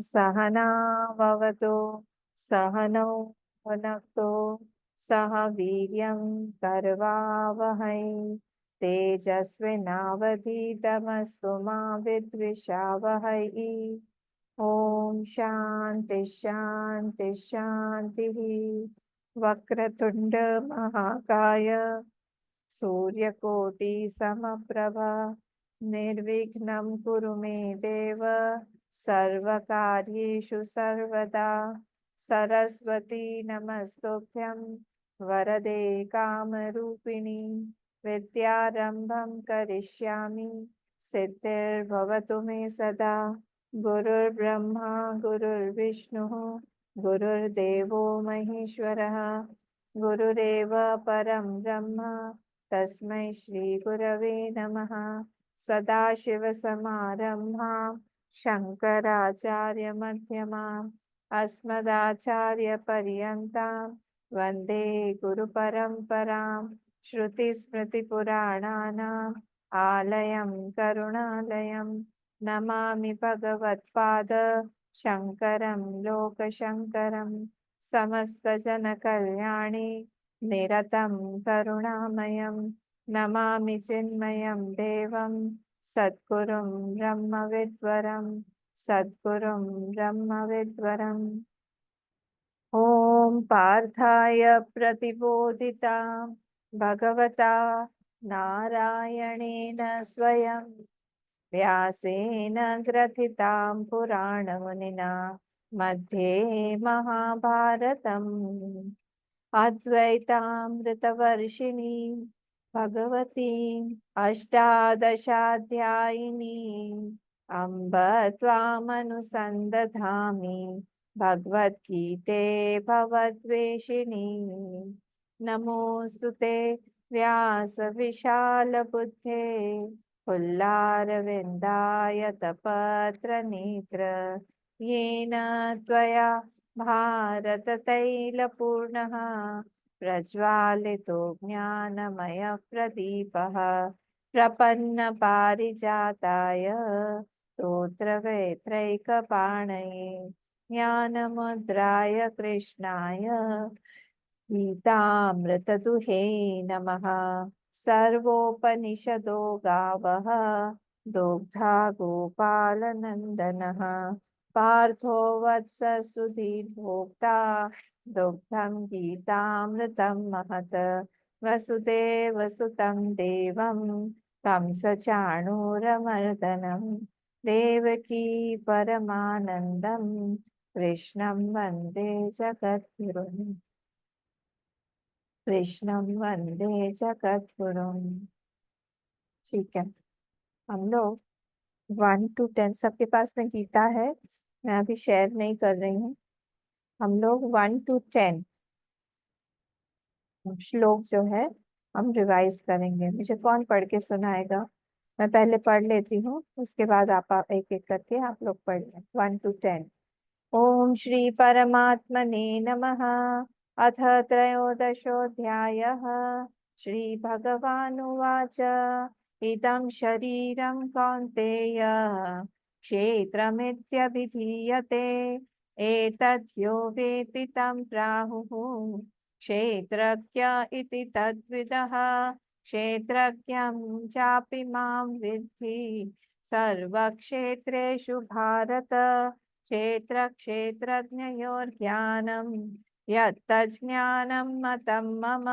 सहनाववतु सहनौ भुनक्तु सह वीर्यं करवावहै तेजस्विनावधीतमस्तु मा विद्विषावहै। ओम शांति शांति शांति। वक्रतुंड महाकाय सूर्यकोटि समप्रभा निर्विघ्नं कुरु मे देव सर्वकार्येषु सर्वदा। सरस्वती नमस्तुभ्यं वरदे कामरूपिणी विद्यारंभं करिष्यामि सिद्धिर्भवतु मे सदा। गुरुर्ब्रह्मा गुरुर्विष्णुः गुरुर्देवो महेश्वरः गुरुरेव परं ब्रह्म तस्मै श्री गुरवे नमः। सदाशिवसमारम्भां शङ्कराचार्यमध्यमाम् अस्मदाचार्यपर्यन्तां वन्दे गुरुपरम्परां। श्रुतिस्मृतिपुराणानाम् आलयं करुणालयं नमामि भगवत्पाद शङ्करं लोकशङ्करं। समस्तजनकल्याणे निरतं करुणामयं नमामि चिन्मयं देवं सद्गुरुं ब्रह्मविद्वरं सद्गुरुं ब्रह्मविद्वरम्। ॐ पार्थाय प्रतिबोधितां भगवता नारायणेन स्वयं व्यासेन ग्रथितां पुराणमुनिना मध्ये महाभारतम् अद्वैतामृतवर्षिणीं भगवतीम् अष्टादशाध्यायिनीम् अम्ब त्वामनुसन्दधामि भगवद्गीते भवद्वेषिणी। नमोऽस्तु ते व्यासविशालबुद्धे पुल्लारविन्दायतपत्रनेत्र येन त्वया भारततैलपूर्णः प्रज्वालितो ज्ञानमयः प्रदीपः प्रपन्नपारिजाताय स्तोत्रवेत्रैकपाणये ज्ञानमुद्राय कृष्णाय गीतामृतदुहे नमः। सर्वोपनिषदो गावः दुग्धा गोपालनन्दनः पार्थो वत्स सुधीर्भोक्ता दुग्धं गीतामृतं महत्। वसुदेवसुतं देवं कंसचाणूरमर्दनं देवकी परमानन्दं कृष्णं वन्दे जगद्गुरुम्। कृष्णं वन्दे जगद्गुरुम्। ठीक है, हम लोग 1 to 10 सबके पास में गीता है, मैं अभी शेयर नहीं कर रही हूँ। हम लोग 1 to 10 श्लोक जो है हम रिवाइज करेंगे। मुझे कौन पढ़ के सुनाएगा? मैं पहले पढ़ लेती हूँ, उसके बाद आप एक एक करके आप लोग पढ़ लें। 1 to 10। ओम श्री परमात्मने नमः। अथ त्रयोदशोऽध्यायः। श्री भगवानुवाच इदं शरीरं कौन्तेय क्षेत्रमित्यभिधीयते एतद् यो वेत्ति तं प्राहुः क्षेत्रज्ञ इति तद्विदः। क्षेत्रज्ञं चापि मां विद्धि सर्वक्षेत्रेषु भारत। क्षेत्र क्षेत्रज्ञयोर्ज्ञानं यत्तज्ज्ञानं मतं मम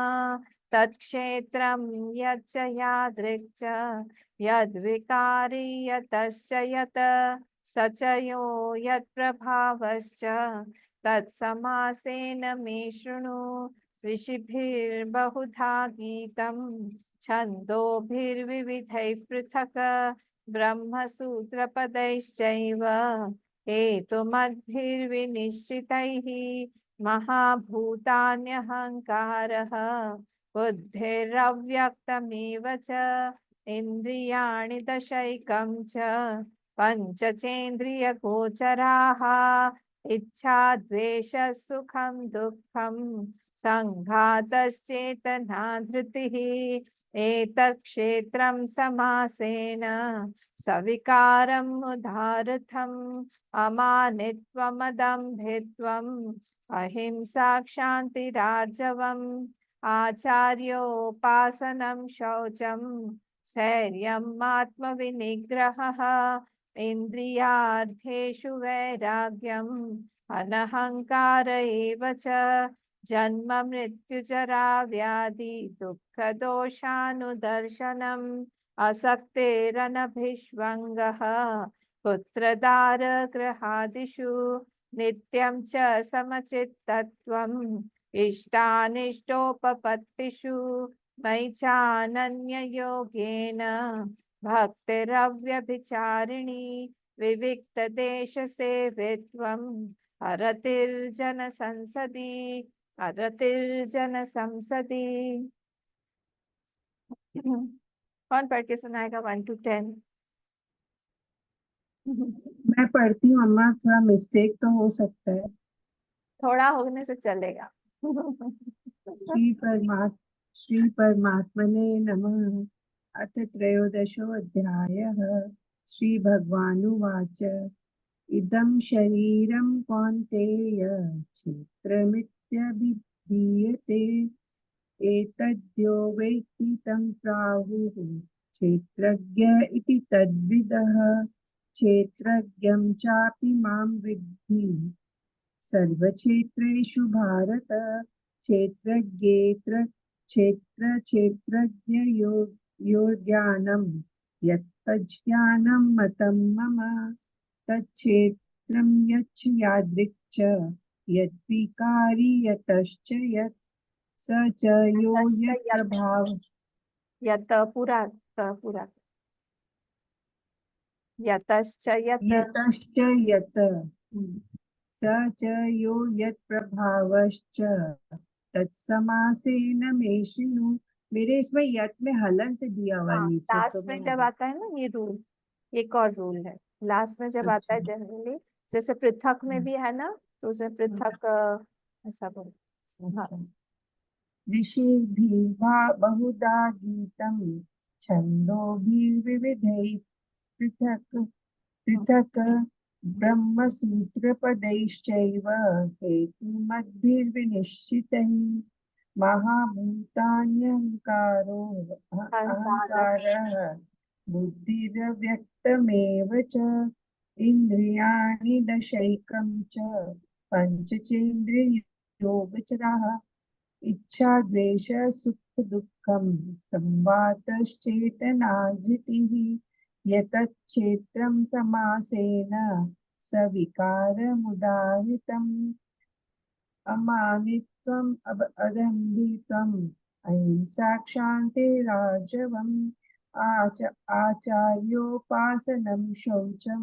तत्क्षेत्रं यच्च यादृक् च यद्विकारी यतश्च यत् स च यो यत्प्रभावश्च तत्समासेन मे शृणु। ऋषिभिर्बहुधा गीतं छन्दोभिर्विविधैः पृथक् ब्रह्मसूत्रपदैश्चैव हेतुमद्भिर्विनिश्चितैः। महाभूतान्यहङ्कारः बुद्धिरव्यक्तमेव च इन्द्रियाणि दशैकं च पञ्चचेन्द्रियगोचराः इच्छा द्वेष सुखम दुःखम संघातश्चेतना धृतिः एतत् क्षेत्रं समासेन सविकारम् उदारथम् अमानित्वमदम्भित्वम् अहिंसा क्षान्तिरार्जवम् आचार्योपासनं शौचं स्थैर्यम् आत्मविनिग्रहः इन्द्रियार्थेषु वैराग्यम् अनहंकार एव च जन्म मृत्युजरा व्याधि दुःख दोषानुदर्शनम् असक्तिरनभिष्वङ्गः पुत्रदार गृहादिषु नित्यं च समचित्तत्वम् इष्टानिष्टोपपत्तिषु मयि चानन्ययोगेन भक्तिरव्यभिचारिणी विविक्तदेशसेवित्वम् अरतिर्जन संसदि। कौन पढ़ के सुनाएगा 1 to 10? मैं पढ़ती हूँ अम्मा, थोड़ा मिस्टेक तो हो सकता है। थोड़ा होने से चलेगा। श्री परमात्मने नमः। अथ त्रयोदशोऽध्यायः। श्री भगवानुवाच इदं शरीरं कौन्तेय क्षेत्रमित्यभिधीयते एतद्यो वेत्ति तं प्राहुः क्षेत्रज्ञ इति तद्विदः क्षेत्रज्ञं चापि मां विद्धि सर्वक्षेत्रेषु भारत क्षेत्रज्ञयोर्ज्ञानं यत्तज्ज्ञानं मतं मम तच्क्षेत्रं यच्च यादृक् च यद्विकारी यतश्च यत् स च यो यत्प्रभाव यत पूरा यतश्च यत यतश्च यत् स च यो यत्प्रभावश्च तत्समासेन मे शृणु। मेरे इसमें यत् में हलंत दिया हुआ नीचे, तो लास्ट में जब आता है ना ये रूल, एक और रूल है लास्ट में जब आता है जनरली, जैसे पृथक में भी है ना, तो उसमें पृथक ऐसा बोल। हाँ। ऋषिभिः बहुधा गीतं छन्दोभिर्विविधैः पृथक् पृथक् ब्रह्मसूत्रपदैश्चैव हेतुमद्भिर्विनिश्चितैः महाभूतान्यहङ्कारो अहङ्कारः बुद्धिरव्यक्तमेव च इन्द्रियाणि दशैकं च पञ्चचेन्द्रियगोचराः इच्छा द्वेष सुख दुःखं संवातश्चेतना धृतिः यतत् क्षेत्रं समासेन सविकारमुदाहृतम् अमानित्वम् अदम्भित्वम् अहिंसा क्षान्तिरार्जवम् आचार्योपासनं शौचं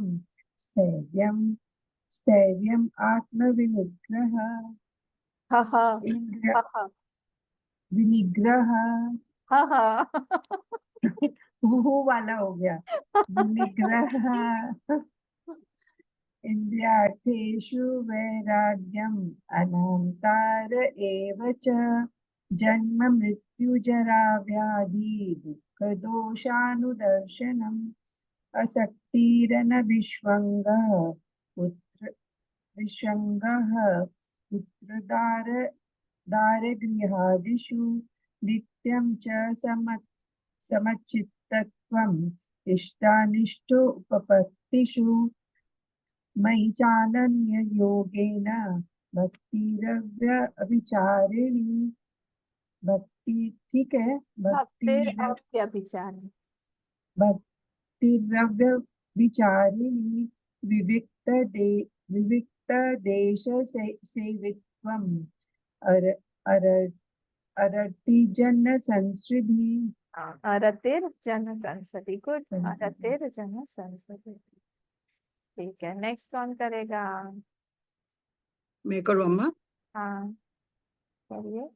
स्थैर्यम् आत्मविनिग्रह विनिग्रह वो वाला हो गया विनिग्रह इंद्रियार्थेषु वैराग्यम् अनहंकार एव च जन्म मृत्यु जरा व्याधि दुःख दोषानुदर्शनम् असक्तिरनभिष्वङ्गः पुत्रदार दारगृहादिषु नित्यं च समचित्तत्वम् इष्टानिष्टोपपत्तिषु मयि चानन्ययोगेन भक्तिरव्यभिचारिणी भक्ति, ठीक है, भक्तिरव्यभिचारिणी विविक्त देश सेवित्वम् अरतिर्जन संसदि। अरतिर्जन संसदि, गुड, अरतिर्जन संसदि। ठीक है, नेक्स्ट कौन करेगा? मैं करूँ अम्मा? हाँ करिए।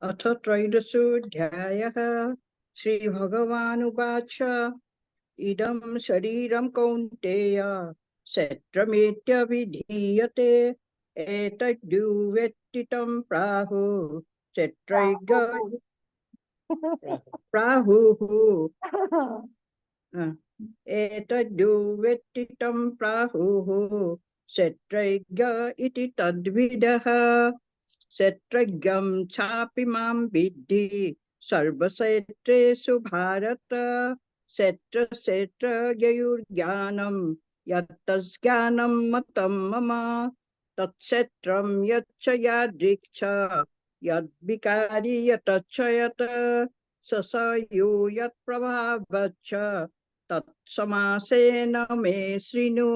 अथ त्रयोदशोऽध्यायः। श्रीभगवानुवाच इदं शरीरं कौन्तेय क्षेत्रमित्यभिधीयते एतद्युवेत्ति तं प्राहुः क्षेत्रज्ञ प्राहुः एतद्युवेत्ति तं प्राहुः क्षेत्रज्ञ इति तद्विदः क्षेत्रज्ञं चापि मां विद्धि सर्वक्षेत्रेषु भारत क्षेत्रज्ञयोर्ज्ञानं यत्तज्ज्ञानं मतं मम तत्क्षेत्रं यच्च यादृक्ष यद्विकारी यतच्च यत् स यो यत्प्रभावच्च तत्समासेन मे शृणु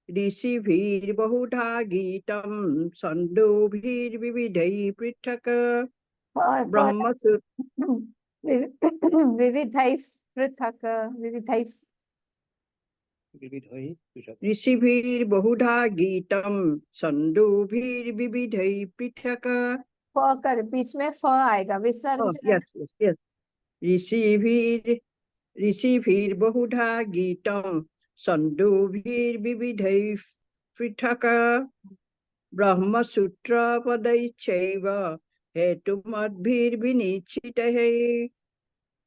ऋषिभिर्बहुधा गीतं छन्दोभिर्विविधैः पृथक् ब्रह्मसूत्र विविधैः पृथक् ऋषिभिर्बहुधा गीतं छन्दोभिर्विविधैः पृथक् फ कर बीच में फ आएगा विसर्ग यस यस यस ऋषिभिर्बहुधा गीतं छन्दोभिर्विविधैः पृथक् ब्रह्मसूत्रपदैश्चैव हेतुमद्भिर्विनिश्चितैः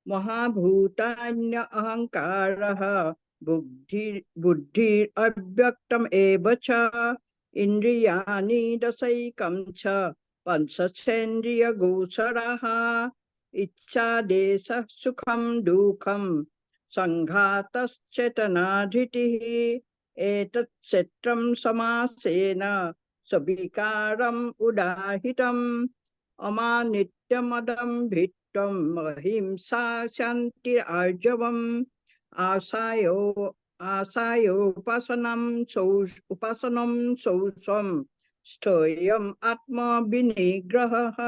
महाभूतान्य अहङ्कारः बुद्धिरव्यक्तम् एव च इन्द्रियाणि दशैकं च पंचचेन्द्रियगोचराः इच्छा देशः सुखं दुःखं संघातश्चेतनाधृतिः एतत् क्षेत्रं समासेन सविकारम् उदाहृतम् अमानित्यमदम्भित्वम् अहिंसा शान्तिरार्जवम् आशायोपासनं शौचं स्थेयम् आत्मविनिग्रहः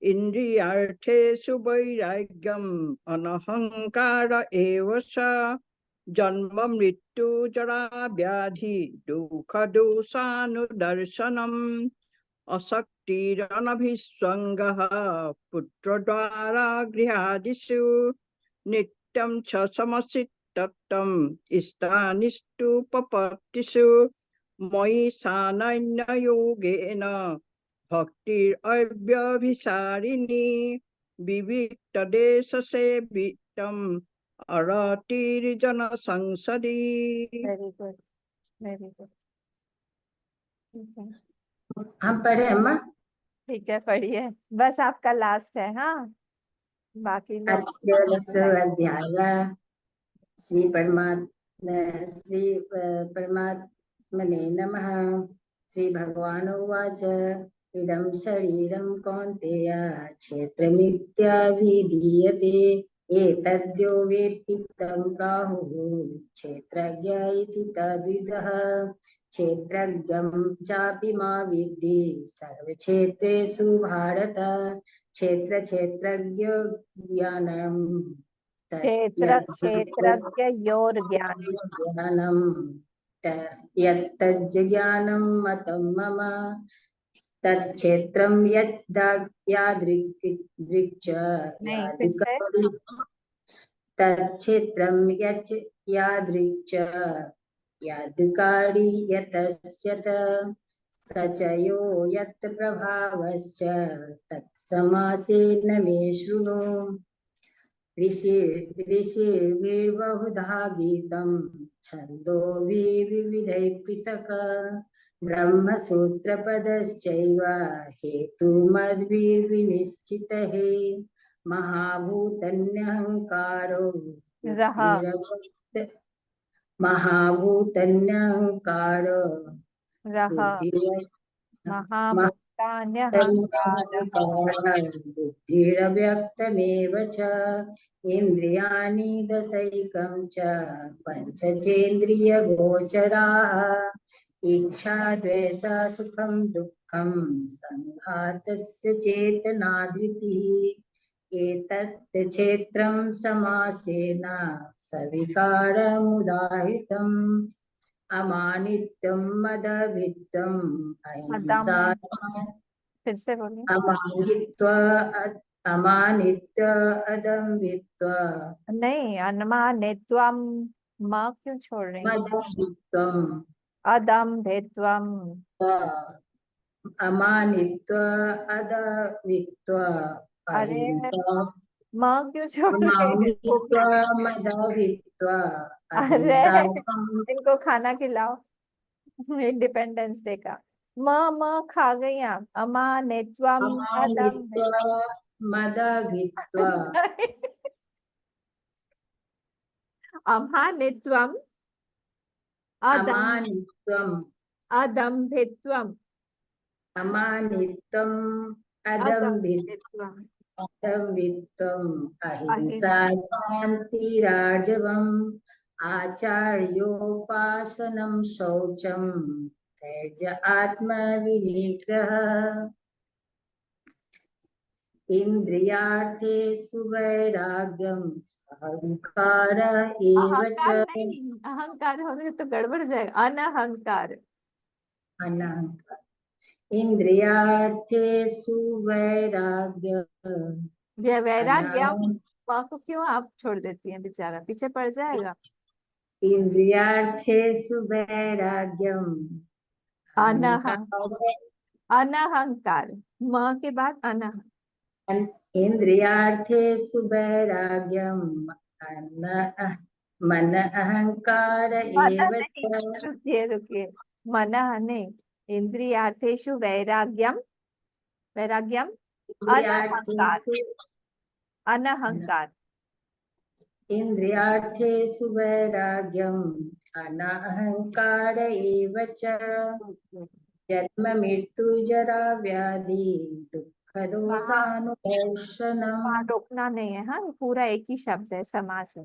इन्द्रियार्थेषु वैराग्यम् अनहङ्कार एव च जन्म मृत्यु जरा व्याधि दुःख दोषानुदर्शनम् असक्तिरनभिस्वङ्गः पुत्रद्वारा गृहादिषु नित्यं च समचित्तत्वम् इष्टानिष्टोपपत्तिषु मयि सानन्ययोगेन भक्तिरव्यभिचारिणी विविक्तदेशसेवितम् अरतिर्जनसंसदि। Very good very good. हम पढ़े अम्मा? ठीक है पढ़िए, बस आपका लास्ट है। हाँ बाकी लोग अध्याय श्री परमात्मने नमः। श्री भगवान उवाच इदं शरीरं कौन्तेय क्षेत्रमित्यभिधीयते एतद्यो वेत्ति तं प्राहुः क्षेत्रज्ञ इति तद्विदः क्षेत्रज्ञं चापि मा विद्धि सर्वक्षेत्रेषु भारत क्षेत्रज्ञ ज्ञानं क्षेत्रज्ञ योर ज्ञानम् यत्तज्ज्ञानं मतं मम तत्क्षेत्रं यादृक् नहीं फिर से तत्क्षेत्रं यादृक् यादृकारी यतस्य स च यो यत् प्रभावश्च तत्समासेन मे शृणु ऋषिभिर्बहुधा गीतं छन्दोभिर्विविधैः पृथक् ब्रह्मसूत्रपदश्चैव हेतुमद्भिर्विनिश्चितैः महाभूतन्यहङ्कारो महाभूतन्यहङ्कारो बुद्धिरव्यक्तमेव च इन्द्रियाणि दशैकं च पञ्चचेन्द्रियगोचराः इच्छा द्वेष सुखं दुःखं संघातस्य चेतनाधृतिः एतत् क्षेत्रं समासेन सविकारमुदाहृतम् अमानित्वं मदभित्वम् अहिंसा फिर से बोलिए अमानित्व अदम्भित्व नहीं अनमानित्वम् माँ क्यों छोड़ रही हैं? मदभित्वम् अदम्भित्वम् अमानित्व अदवित्व अरे अहिंसा माँ क्यों छोड़ रही है? अमानित्व मदभित्व अरे अहिंसा इनको खाना खिलाओ इंडिपेंडेंस डे का। म खा गई आप। अमानित्वम अदम अमानित्व मदभित्व अमानित्वम अदम अमानित्वम् अदम्भित्वम अमानित्वम् अदम्भित्वम अदम्भित्वम् अहिंसा अहिंसा शान्तिरार्जवम् आचार्योपासनं शौचं धैर्य आत्मविनिग्रह इन्द्रियार्थेषु वैराग्यम् अहंकार एव च अहंकार नहीं, अहंकार होने तो गड़बड़ जाएगा। अनहंकार। अनहंकार इंद्रियार्थेषु वैराग्य वैराग्य अनहं माँ को क्यों आप छोड़ देती हैं? बेचारा पीछे पड़ जाएगा। इंद्रियार्थेषु वैराग्यम् अनह अहंकार अनहंकार। म के बाद अनह। इंद्रियार्थेषु वैराग्यम् मन अहंकार मन एव नहीं, च रुकिए रुकिए। मन नहीं, इंद्रियार्थेषु वैराग्यम। वैराग्यम अनहंकार। इंद्रियार्थेषु अनहंकार। इंद्रियार्थेषु वैराग्यम् अनहंकार एव च जन्म मृत्यु जरा व्याधि दुख वहाँ दोषानुदर्शनम् वहाँ रोकना नहीं है। हाँ, पूरा एक ही शब्द है, समास है।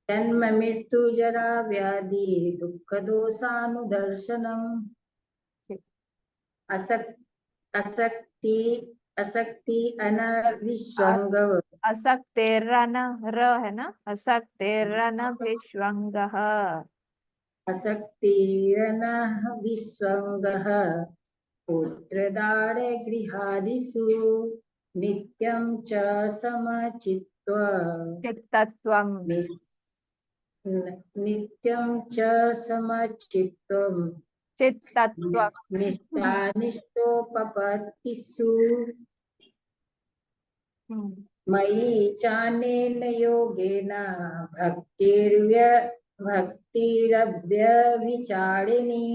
जन्म मृत्यु जरा व्याधि दुख दोषानुदर्शनम् ठीक। असक्ति असक्ति अनविश्वंग असक्तेरन र है ना, असक्तेरन विश्वंग। असक्तिरन विश्वंगः पुत्रदार गृहादिषु नित्यं च समचित्त्व चित्तत्वम नित्यं च समचित्त्वम् चित्तत्वम निष्ठानिष्ठोपपत्तिषु हम्म। मयि चानेन योगेन भक्तिरव्यभिचारिणी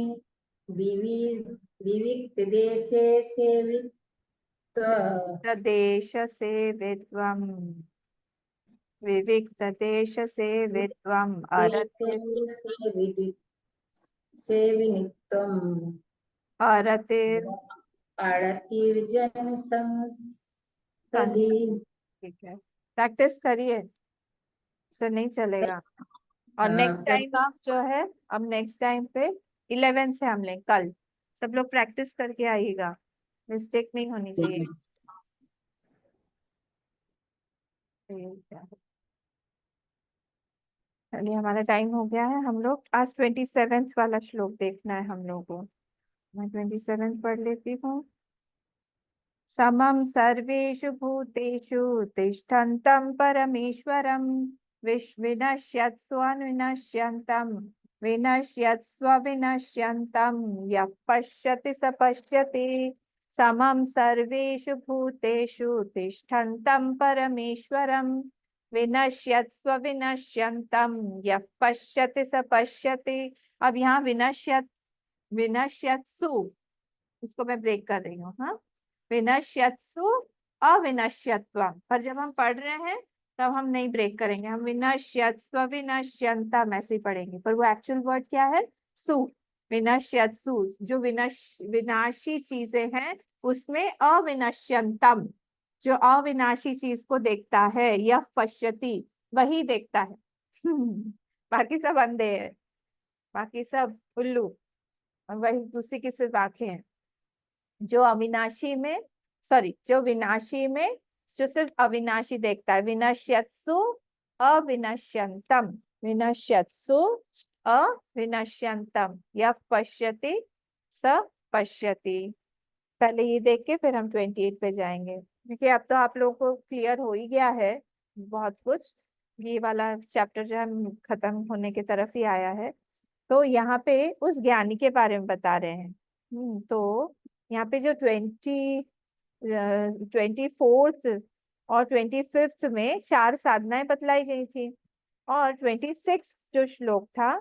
विविक्तदेशे सेवित्वा प्रदेश से विद्वम विविक्त देश से विद्वम अरति सेविनित्वम् अरतिर आरतिर्जन संस। संसदि ठीक है, प्रैक्टिस करिए, इससे नहीं चलेगा। और नेक्स्ट टाइम आप जो है, अब नेक्स्ट टाइम पे 11 से हम लें कल। सब लोग प्रैक्टिस करके आइएगा, मिस्टेक नहीं होनी चाहिए। चलिए, हमारा टाइम हो गया है। हम लोग आज 27 वाला श्लोक देखना है हम लोगों को। मैं 27 पढ़ लेती हूँ। समं सर्वेषु भूतेषु तिष्ठन्तं परमेश्वरं विनश्यत्स्वविनश्यन्तं विनश्यत्स्वविनश्यन्तं यः पश्यति स पश्यति। समं सर्वेषु भूतेषु तिष्ठन्तं परमेश्वरं विनश्यत्स्वविनश्यन्तं यः पश्यति स पश्यति। अब यहाँ विनश्यत्सु, इसको मैं ब्रेक कर रही हूँ। हाँ, विनश्यत्सु अविनश्यत्वम, पर जब हम पढ़ रहे हैं तब हम नहीं ब्रेक करेंगे, हम विनश्यत्स्व विनश्यन्तम ऐसे ही पढ़ेंगे। पर वो एक्चुअल वर्ड क्या है? सु। विनश्यत्सु, जो विनाशी चीजें हैं उसमें अविनश्यन्तम, जो अविनाशी चीज को देखता है, यह पश्यति, वही देखता है। बाकी सब अंधे हैं, बाकी सब उल्लू, और वही उसी की सिर्फ आंखें हैं। जो अविनाशी में, सॉरी, जो विनाशी में जो सिर्फ अविनाशी देखता है। विनश्यत्सु अविनश्यन्तम, विनश्यत्सु अविनश्यन्तम यः पश्यति स पश्यति। पहले ये देख के फिर हम 28 पे जाएंगे, क्योंकि अब तो आप लोगों को क्लियर हो ही गया है बहुत कुछ। ये वाला चैप्टर जो है खत्म होने की तरफ ही आया है। तो यहाँ पे उस ज्ञानी के बारे में बता रहे हैं। तो यहाँ पे जो 24th और 25th में 4 साधनाएं बतलाई गई थी, और 26 जो श्लोक था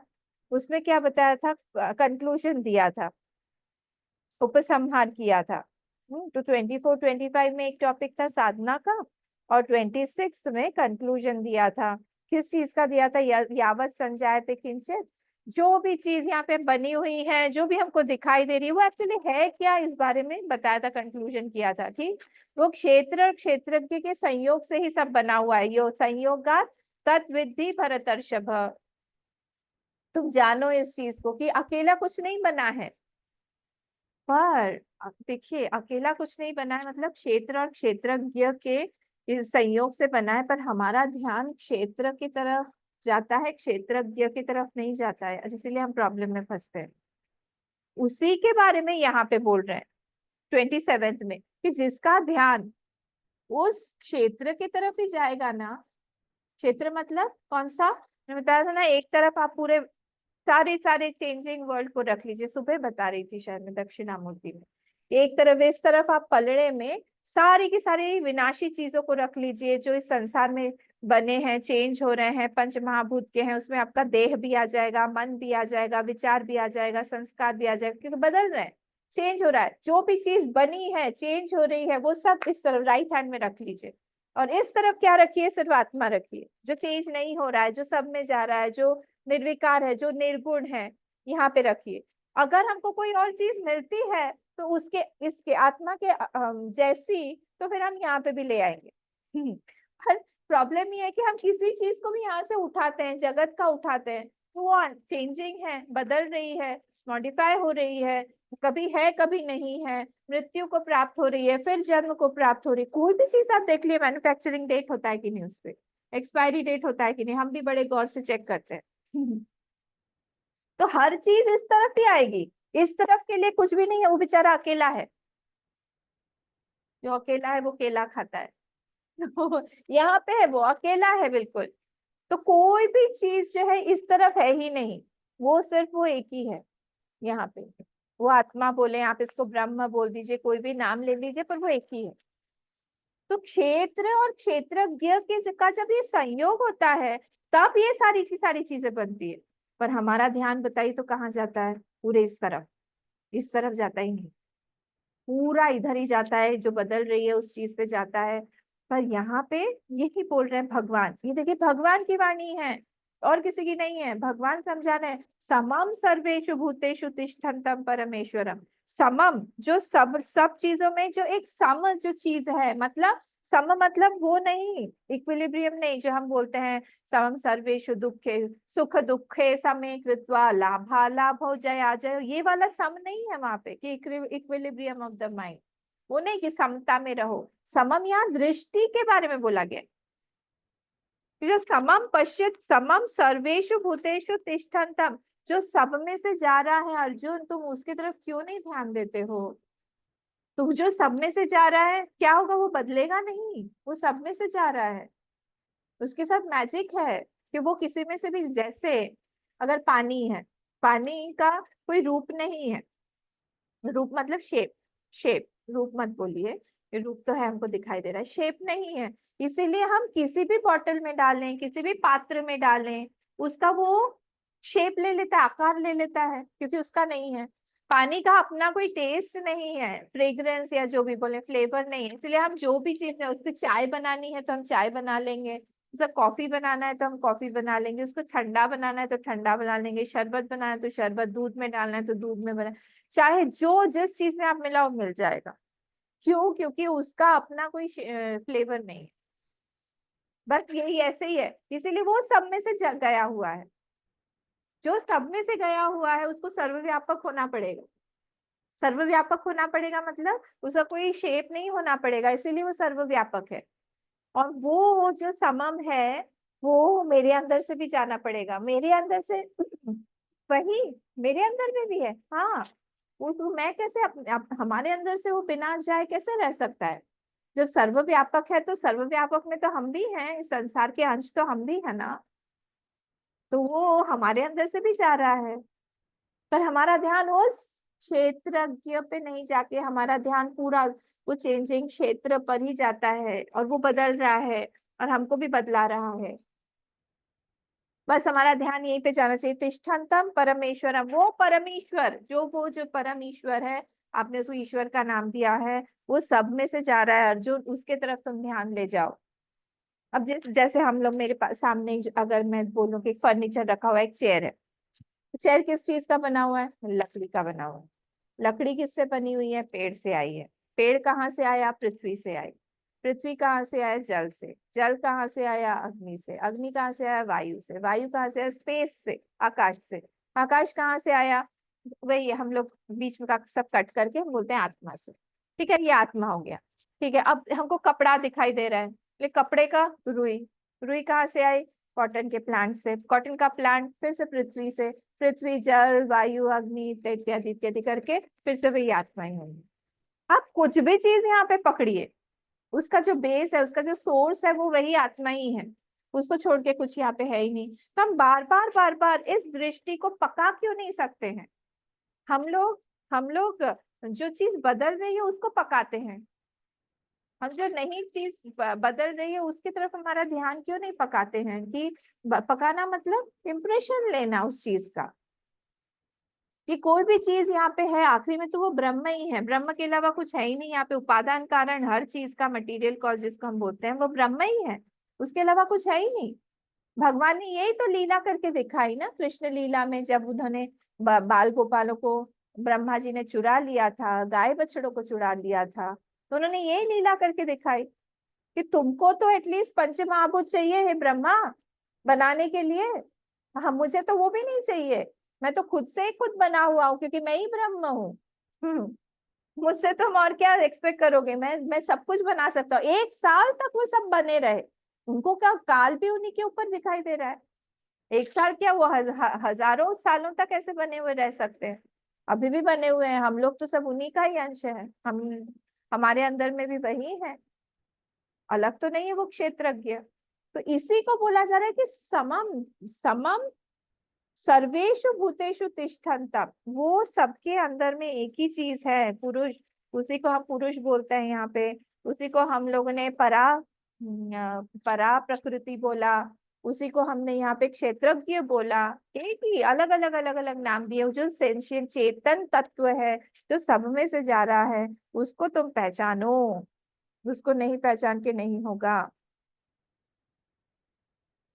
उसमें क्या बताया था, कंक्लूजन दिया था, उपसंहार किया था। तो 24-25 में एक टॉपिक था साधना का, और 26 में कंक्लूजन दिया था। किस चीज का दिया था, यावत संजायते किंचित, जो भी चीज यहाँ पे बनी हुई है, जो भी हमको दिखाई दे रही है, वो एक्चुअली है क्या, इस बारे में बताया था, कंक्लूजन किया था। ठीक, वो क्षेत्र और क्षेत्रज्ञ के संयोग से ही सब बना हुआ है। यो संयोगात् तद्विद्धि भरतर्षभ, तुम जानो इस चीज को कि अकेला कुछ नहीं बना है। पर देखिए, अकेला कुछ नहीं बना है मतलब क्षेत्र और क्षेत्रज्ञ के इस संयोग से बना है, पर हमारा ध्यान क्षेत्र की तरफ जाता है, क्षेत्रज्ञ की तरफ नहीं जाता है, इसीलिए हम प्रॉब्लम में फंसते हैं। उसी के बारे में यहाँ पे बोल रहे हैं 27th में, कि जिसका ध्यान उस क्षेत्र की तरफ ही जाएगा ना, क्षेत्र मतलब कौन सा, मैंने बताया था ना, एक तरफ आप पूरे सारे चेंजिंग वर्ल्ड को रख लीजिए, सुबह बता रही थी शायद मैं दक्षिणामूर्ति में, एक तरफ, इस तरफ आप पलड़े में सारी की सारी विनाशी चीजों को रख लीजिए जो इस संसार में बने हैं, चेंज हो रहे हैं, पंच महाभूत के हैं, उसमें आपका देह भी आ जाएगा, मन भी आ जाएगा, विचार भी आ जाएगा, संस्कार भी आ जाएगा, क्योंकि बदल रहे हैं, चेंज हो रहा है, जो भी चीज बनी है चेंज हो रही है, वो सब इस तरफ राइट हैंड में रख लीजिए। और इस तरफ क्या रखिए, सिर्फ आत्मा रखिए, जो चेंज नहीं हो रहा है, जो सब में जा रहा है, जो निर्विकार है, जो निर्गुण है, यहाँ पे रखिए। अगर हमको कोई और चीज मिलती है तो उसके इसके आत्मा के जैसी, तो फिर हम यहाँ पे भी ले आएंगे। पर प्रॉब्लम ये है कि हम किसी चीज को भी यहाँ से उठाते हैं, जगत का उठाते हैं, तो वो चेंजिंग है, बदल रही है, मॉडिफाई हो रही है कभी नहीं है, मृत्यु को प्राप्त हो रही है, फिर जन्म को प्राप्त हो रही है। कोई भी चीज आप देख लिए, मैन्युफैक्चरिंग डेट होता है कि नहीं, उस पे एक्सपायरी डेट होता है कि नहीं, हम भी बड़े गौर से चेक करते हैं। तो हर चीज इस तरफ ही आएगी, इस तरफ के लिए कुछ भी नहीं है, वो बेचारा अकेला है, जो अकेला है वो केला खाता है। तो यहाँ पे है, वो अकेला है बिल्कुल। तो कोई भी चीज जो है इस तरफ है ही नहीं, वो सिर्फ वो एक ही है यहाँ पे। वो आत्मा बोले, आप इसको ब्रह्म बोल दीजिए, कोई भी नाम ले लीजिए, पर वो एक ही है। तो क्षेत्र और क्षेत्रज्ञ के का जब ये संयोग होता है, तब ये सारी चीजें बनती है। पर हमारा ध्यान बताइए तो कहाँ जाता है, पूरे इस तरफ जाता ही नहीं, पूरा इधर ही जाता है, जो बदल रही है उस चीज पे जाता है। पर यहाँ पे यही बोल रहे हैं भगवान, ये देखिए भगवान की वाणी है, और किसी की नहीं है। भगवान समझा रहे हैं, समम सर्वेषु भूतेषु तिष्ठन्तं परमेश्वरम। समम, जो सब चीजों में जो एक सम जो चीज है, मतलब सम मतलब वो नहीं, इक्विलिब्रियम नहीं, जो हम बोलते हैं समम सर्वेषु दुखे सुख दुखे समे कृत्वा लाभा लाभो जया जयो, ये वाला सम नहीं है वहां पे कि इक्विलिब्रियम ऑफ द माइंड, वो नहीं कि समता में रहो। समम यहाँ दृष्टि के बारे में बोला गया, जो समम पश्चित समम सर्वेषु भूतेषु तिष्ठन्तम, जो सब में से जा रहा है अर्जुन, तुम उसकी तरफ क्यों नहीं ध्यान देते हो। तो जो सब में से जा रहा है क्या होगा, वो बदलेगा नहीं, वो सब में से जा रहा है, उसके साथ मैजिक है कि वो किसी में से भी, जैसे अगर पानी है, पानी का कोई रूप नहीं है, रूप मतलब शेप रूप मत बोलिए, ये रूप तो है, हमको दिखाई दे रहा है, शेप नहीं है। इसीलिए हम किसी भी बॉटल में डालें, किसी भी पात्र में डालें, उसका वो शेप ले लेता है, आकार ले लेता है, क्योंकि उसका नहीं है। पानी का अपना कोई टेस्ट नहीं है, फ्रेग्रेंस या जो भी बोले, फ्लेवर नहीं है, इसलिए हम जो भी चीज है, उसकी चाय बनानी है तो हम चाय बना लेंगे, उसका कॉफी बनाना है तो हम कॉफी बना लेंगे, उसको ठंडा बनाना है तो ठंडा बना लेंगे, शरबत बनाना है तो शरबत, दूध में डालना है तो दूध में बना, चाहे जो जिस चीज में आप मिलाओ मिल जाएगा। क्यों, क्योंकि उसका अपना कोई फ्लेवर नहीं है, बस यही ऐसे ही है, इसीलिए वो सब में से गया हुआ है। जो सब में से गया हुआ है उसको सर्वव्यापक होना पड़ेगा, सर्वव्यापक होना पड़ेगा मतलब उसका कोई शेप नहीं होना पड़ेगा, इसीलिए वो सर्वव्यापक है। और वो जो समम है, वो मेरे अंदर से भी जाना पड़ेगा, मेरे अंदर से वही मेरे अंदर में भी है। हाँ, वो तो मैं कैसे हमारे अंदर से वो बिना जाए कैसे रह सकता है, जब सर्वव्यापक है तो सर्वव्यापक में तो हम भी हैं, इस संसार के अंश तो हम भी है ना, तो वो हमारे अंदर से भी जा रहा है। पर हमारा ध्यान उस क्षेत्रज्ञ पे नहीं जाके हमारा ध्यान पूरा वो चेंजिंग क्षेत्र पर ही जाता है, और वो बदल रहा है और हमको भी बदला रहा है। बस हमारा ध्यान यहीं पे जाना चाहिए। तिष्ठन्तम परमेश्वरम, वो परमेश्वर जो परम ईश्वर है, आपने उसको ईश्वर का नाम दिया है, वो सब में से जा रहा है अर्जुन, उसके तरफ तुम ध्यान ले जाओ। अब जैसे हम लोग, मेरे पास सामने अगर मैं बोलूं कि फर्नीचर रखा हुआ है, एक चेयर है, चेयर किस चीज का बना हुआ है? लकड़ी का बना हुआ है। लकड़ी किससे बनी हुई है? पेड़ से आई है। पेड़ कहाँ से आया? पृथ्वी से आई। पृथ्वी कहाँ से आया? जल से। जल कहाँ से आया? अग्नि से। अग्नि कहाँ से आया? वायु से। वायु कहाँ से आया? स्पेस से, आकाश से। आकाश कहाँ से आया? वही हम लोग बीच में का सब कट करके हम बोलते हैं आत्मा से। ठीक है, ये आत्मा हो गया। ठीक है, अब हमको कपड़ा दिखाई दे रहा है, ले कपड़े का रुई। रुई कहाँ से आई? कॉटन के प्लांट से। कॉटन का प्लांट फिर से पृथ्वी से। पृथ्वी, जल, वायु, अग्नि इत्यादि इत्यादि करके फिर से वही आत्मा ही होंगी। आप कुछ भी चीज यहाँ पे पकड़िए, उसका जो बेस है, उसका जो सोर्स है, वो वही आत्मा ही है। उसको छोड़ के कुछ यहाँ पे है ही नहीं। तो हम बार बार इस दृष्टि को पका क्यों नहीं सकते हैं? हम लोग जो चीज बदल रही है उसको पकाते हैं, हम जो नई चीज बदल रही है उसकी तरफ हमारा ध्यान क्यों नहीं पकाते हैं? कि पकाना मतलब इम्प्रेशन लेना उस चीज का, कि कोई भी चीज यहाँ पे है आखिरी में तो वो ब्रह्म ही है, ब्रह्म के अलावा कुछ है ही नहीं यहाँ पे। उपादान कारण हर चीज का, मटेरियल कॉज जिसको हम बोलते हैं, वो ब्रह्म ही है, उसके अलावा कुछ है ही नहीं। भगवान ने यही तो लीला करके दिखाई ना, कृष्ण लीला में, जब उन्होंने बाल गोपालों को ब्रह्मा जी ने चुरा लिया था, गाय बछड़ों को चुरा लिया था, तो उन्होंने यही लीला करके दिखाई कि तुमको तो एटलीस्ट पंच महाभूत चाहिए है ब्रह्मा बनाने के लिए, हम मुझे तो वो भी नहीं चाहिए। मैं तो खुद से ही खुद बना हुआ हूँ क्योंकि मैं ही ब्रह्म हूँ। मुझसे तुम और क्या एक्सपेक्ट करोगे? मैं सब कुछ बना सकता हूँ। 1 साल तक वो सब बने रहे, उनको क्या काल भी उन्हीं के ऊपर दिखाई दे रहा है? 1 साल क्या, वो हजारों सालों तक ऐसे बने हुए रह सकते हैं। अभी भी बने हुए हैं, हम लोग तो सब उन्हीं का ही अंश है। हमारे अंदर में भी वही है, अलग तो नहीं है वो क्षेत्रज्ञ। तो इसी को बोला जा रहा है कि समम समम सर्वेषु भूतेषु तिष्ठन्तम, वो सबके अंदर में एक ही चीज है, पुरुष। उसी को हम पुरुष बोलते हैं यहाँ पे। उसी को हम लोगों ने परा प्रकृति बोला। उसी को हमने यहाँ पे क्षेत्रज्ञ बोला। एक ही, अलग अलग नाम दिए। जो सेंशियंट चेतन तत्व है, जो सब में से जा रहा है, उसको तुम पहचानो, उसको नहीं पहचान के नहीं होगा।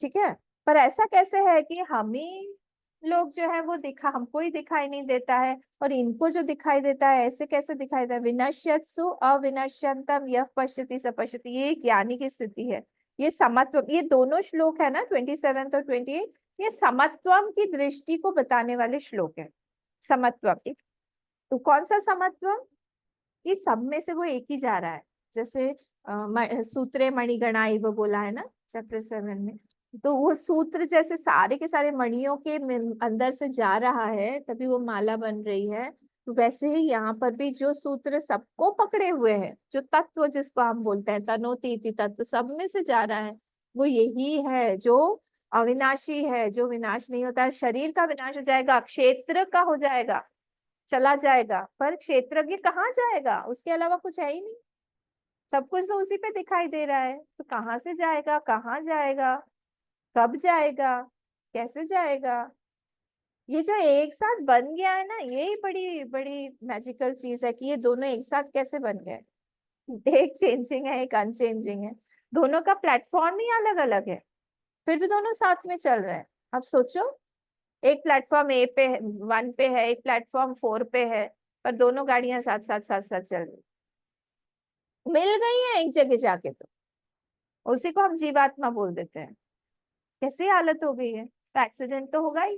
ठीक है, पर ऐसा कैसे है कि हम ही लोग जो है वो हमको ही दिखाई नहीं देता है, और इनको जो दिखाई देता है ऐसे कैसे दिखाई देता है? विनश्यत्सु अविनश्यंतम यः पश्यति स पश्यति, ये ज्ञानी की स्थिति है। ये समत्व, ये दोनों श्लोक है ना, 27 और 28, ये समत्वम की दृष्टि को बताने वाले श्लोक है। समत्वम, तो कौन सा समत्वम? ये सब में से वो एक ही जा रहा है। जैसे सूत्रे मणिगणा वो बोला है ना चैप्टर 7 में, तो वो सूत्र जैसे सारे के सारे मणियों के अंदर से जा रहा है, तभी वो माला बन रही है। तो वैसे ही यहाँ पर भी जो सूत्र सबको पकड़े हुए हैं, जो तत्व जिसको हम बोलते हैं तनोति इति तत्व, सब में से जा रहा है, वो यही है जो अविनाशी है, जो विनाश नहीं होता है। शरीर का विनाश हो जाएगा, क्षेत्र का हो जाएगा, चला जाएगा, पर क्षेत्रज्ञ कहाँ जाएगा? उसके अलावा कुछ है ही नहीं, सब कुछ तो उसी पे दिखाई दे रहा है। तो कहाँ से जाएगा? कहाँ जाएगा? कब जाएगा? कैसे जाएगा? ये जो एक साथ बन गया है ना, यही बड़ी बड़ी मैजिकल चीज है कि ये दोनों एक साथ कैसे बन गए। एक चेंजिंग है, एक अनचेंजिंग है, दोनों का प्लेटफॉर्म ही अलग अलग है, फिर भी दोनों साथ में चल रहे हैं। अब सोचो, एक प्लेटफॉर्म ए पे 1 पे है, एक प्लेटफॉर्म 4 पे है, पर दोनों गाड़ियां साथ साथ चल रही, मिल गई है एक जगह जाके, तो उसी को हम जीवात्मा बोल देते हैं। कैसी हालत हो गई है? तो एक्सीडेंट तो होगा ही,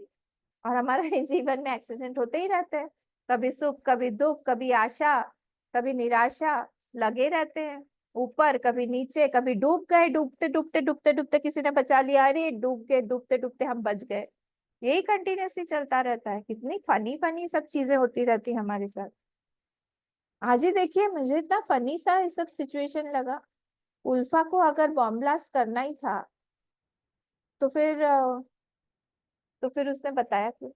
और हमारे जीवन में एक्सीडेंट होते ही रहते हैं। कभी सुख, कभी दुख, कभी आशा, कभी निराशा, लगे रहते हैं। ऊपर कभी नीचे, कभी डूब गए, डूबते किसी ने बचा लिया, अरे डूब गए, डूबते डूबते हम बच गए। यही कंटिन्यूसली चलता रहता है। कितनी फनी फनी सब चीजें होती रहती है हमारे साथ। आज ही देखिए, मुझे इतना फनी सा ये सब सिचुएशन लगा। उल्फा को अगर बॉम्ब ब्लास्ट करना ही था तो फिर उसने बताया क्यों?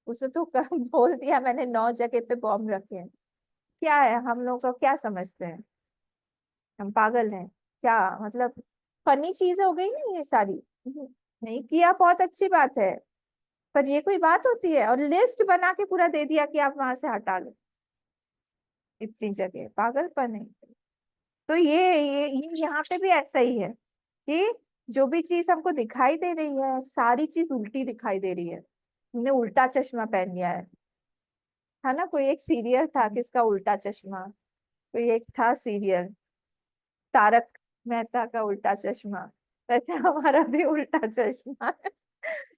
उसे तो बोल दिया मैंने 9 जगह पे बॉम्ब रखे हैं। क्या है, हम लोग को क्या समझते हैं? हम पागल हैं क्या? मतलब फनी चीज हो गई ना ये सारी। नहीं किया, बहुत अच्छी बात है, पर ये कोई बात होती है? और लिस्ट बना के पूरा दे दिया कि आप वहां से हटा लो। इतनी जगह, पागलपन है। तो ये यहाँ पे भी ऐसा ही है कि जो भी चीज हमको दिखाई दे रही है, सारी चीज उल्टी दिखाई दे रही है। हमने उल्टा चश्मा पहन लिया है ना? कोई एक सीरियल था किसका उल्टा चश्मा, कोई एक था सीरियल, तारक मेहता का उल्टा चश्मा। वैसे हमारा भी उल्टा चश्मा है।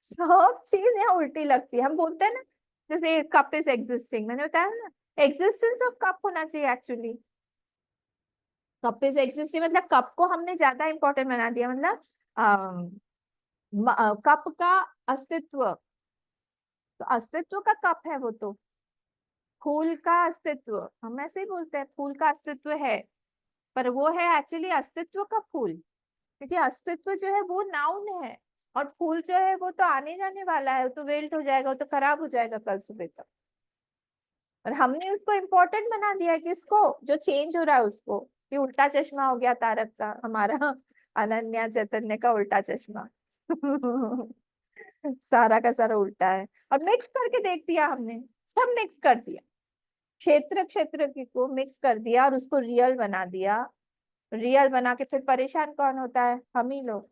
सब चीज यहाँ उल्टी लगती है। हम बोलते हैं ना, जैसे कप इज एग्जिस्टिंग, मैंने बताया ना, एग्जिस्टेंस ऑफ कप होना चाहिए एक्चुअली। कप इज एग्जिस्टिंग मतलब कप को हमने ज्यादा इंपॉर्टेंट बना दिया। मतलब कप का अस्तित्व, तो अस्तित्व का कप है वो तो। फूल का अस्तित्व, हम ऐसे ही बोलते हैं फूल का अस्तित्व है, पर वो है एक्चुअली अस्तित्व का फूल। क्योंकि अस्तित्व जो है वो नाउन है, और फूल जो है वो तो आने जाने वाला है, वो तो वेल्ट हो जाएगा, वो तो खराब हो जाएगा कल सुबह तक। और हमने उसको इम्पोर्टेंट बना दिया है, किसको? जो चेंज हो रहा है उसको, कि उल्टा चश्मा हो गया तारक का, हमारा अनन्या चैतन्य का उल्टा चश्मा। सारा का सारा उल्टा है। और मिक्स करके देख दिया हमने, सब मिक्स कर दिया, क्षेत्र क्षेत्र की को मिक्स कर दिया और उसको रियल बना दिया। रियल बना के फिर परेशान कौन होता है? हम ही लोग।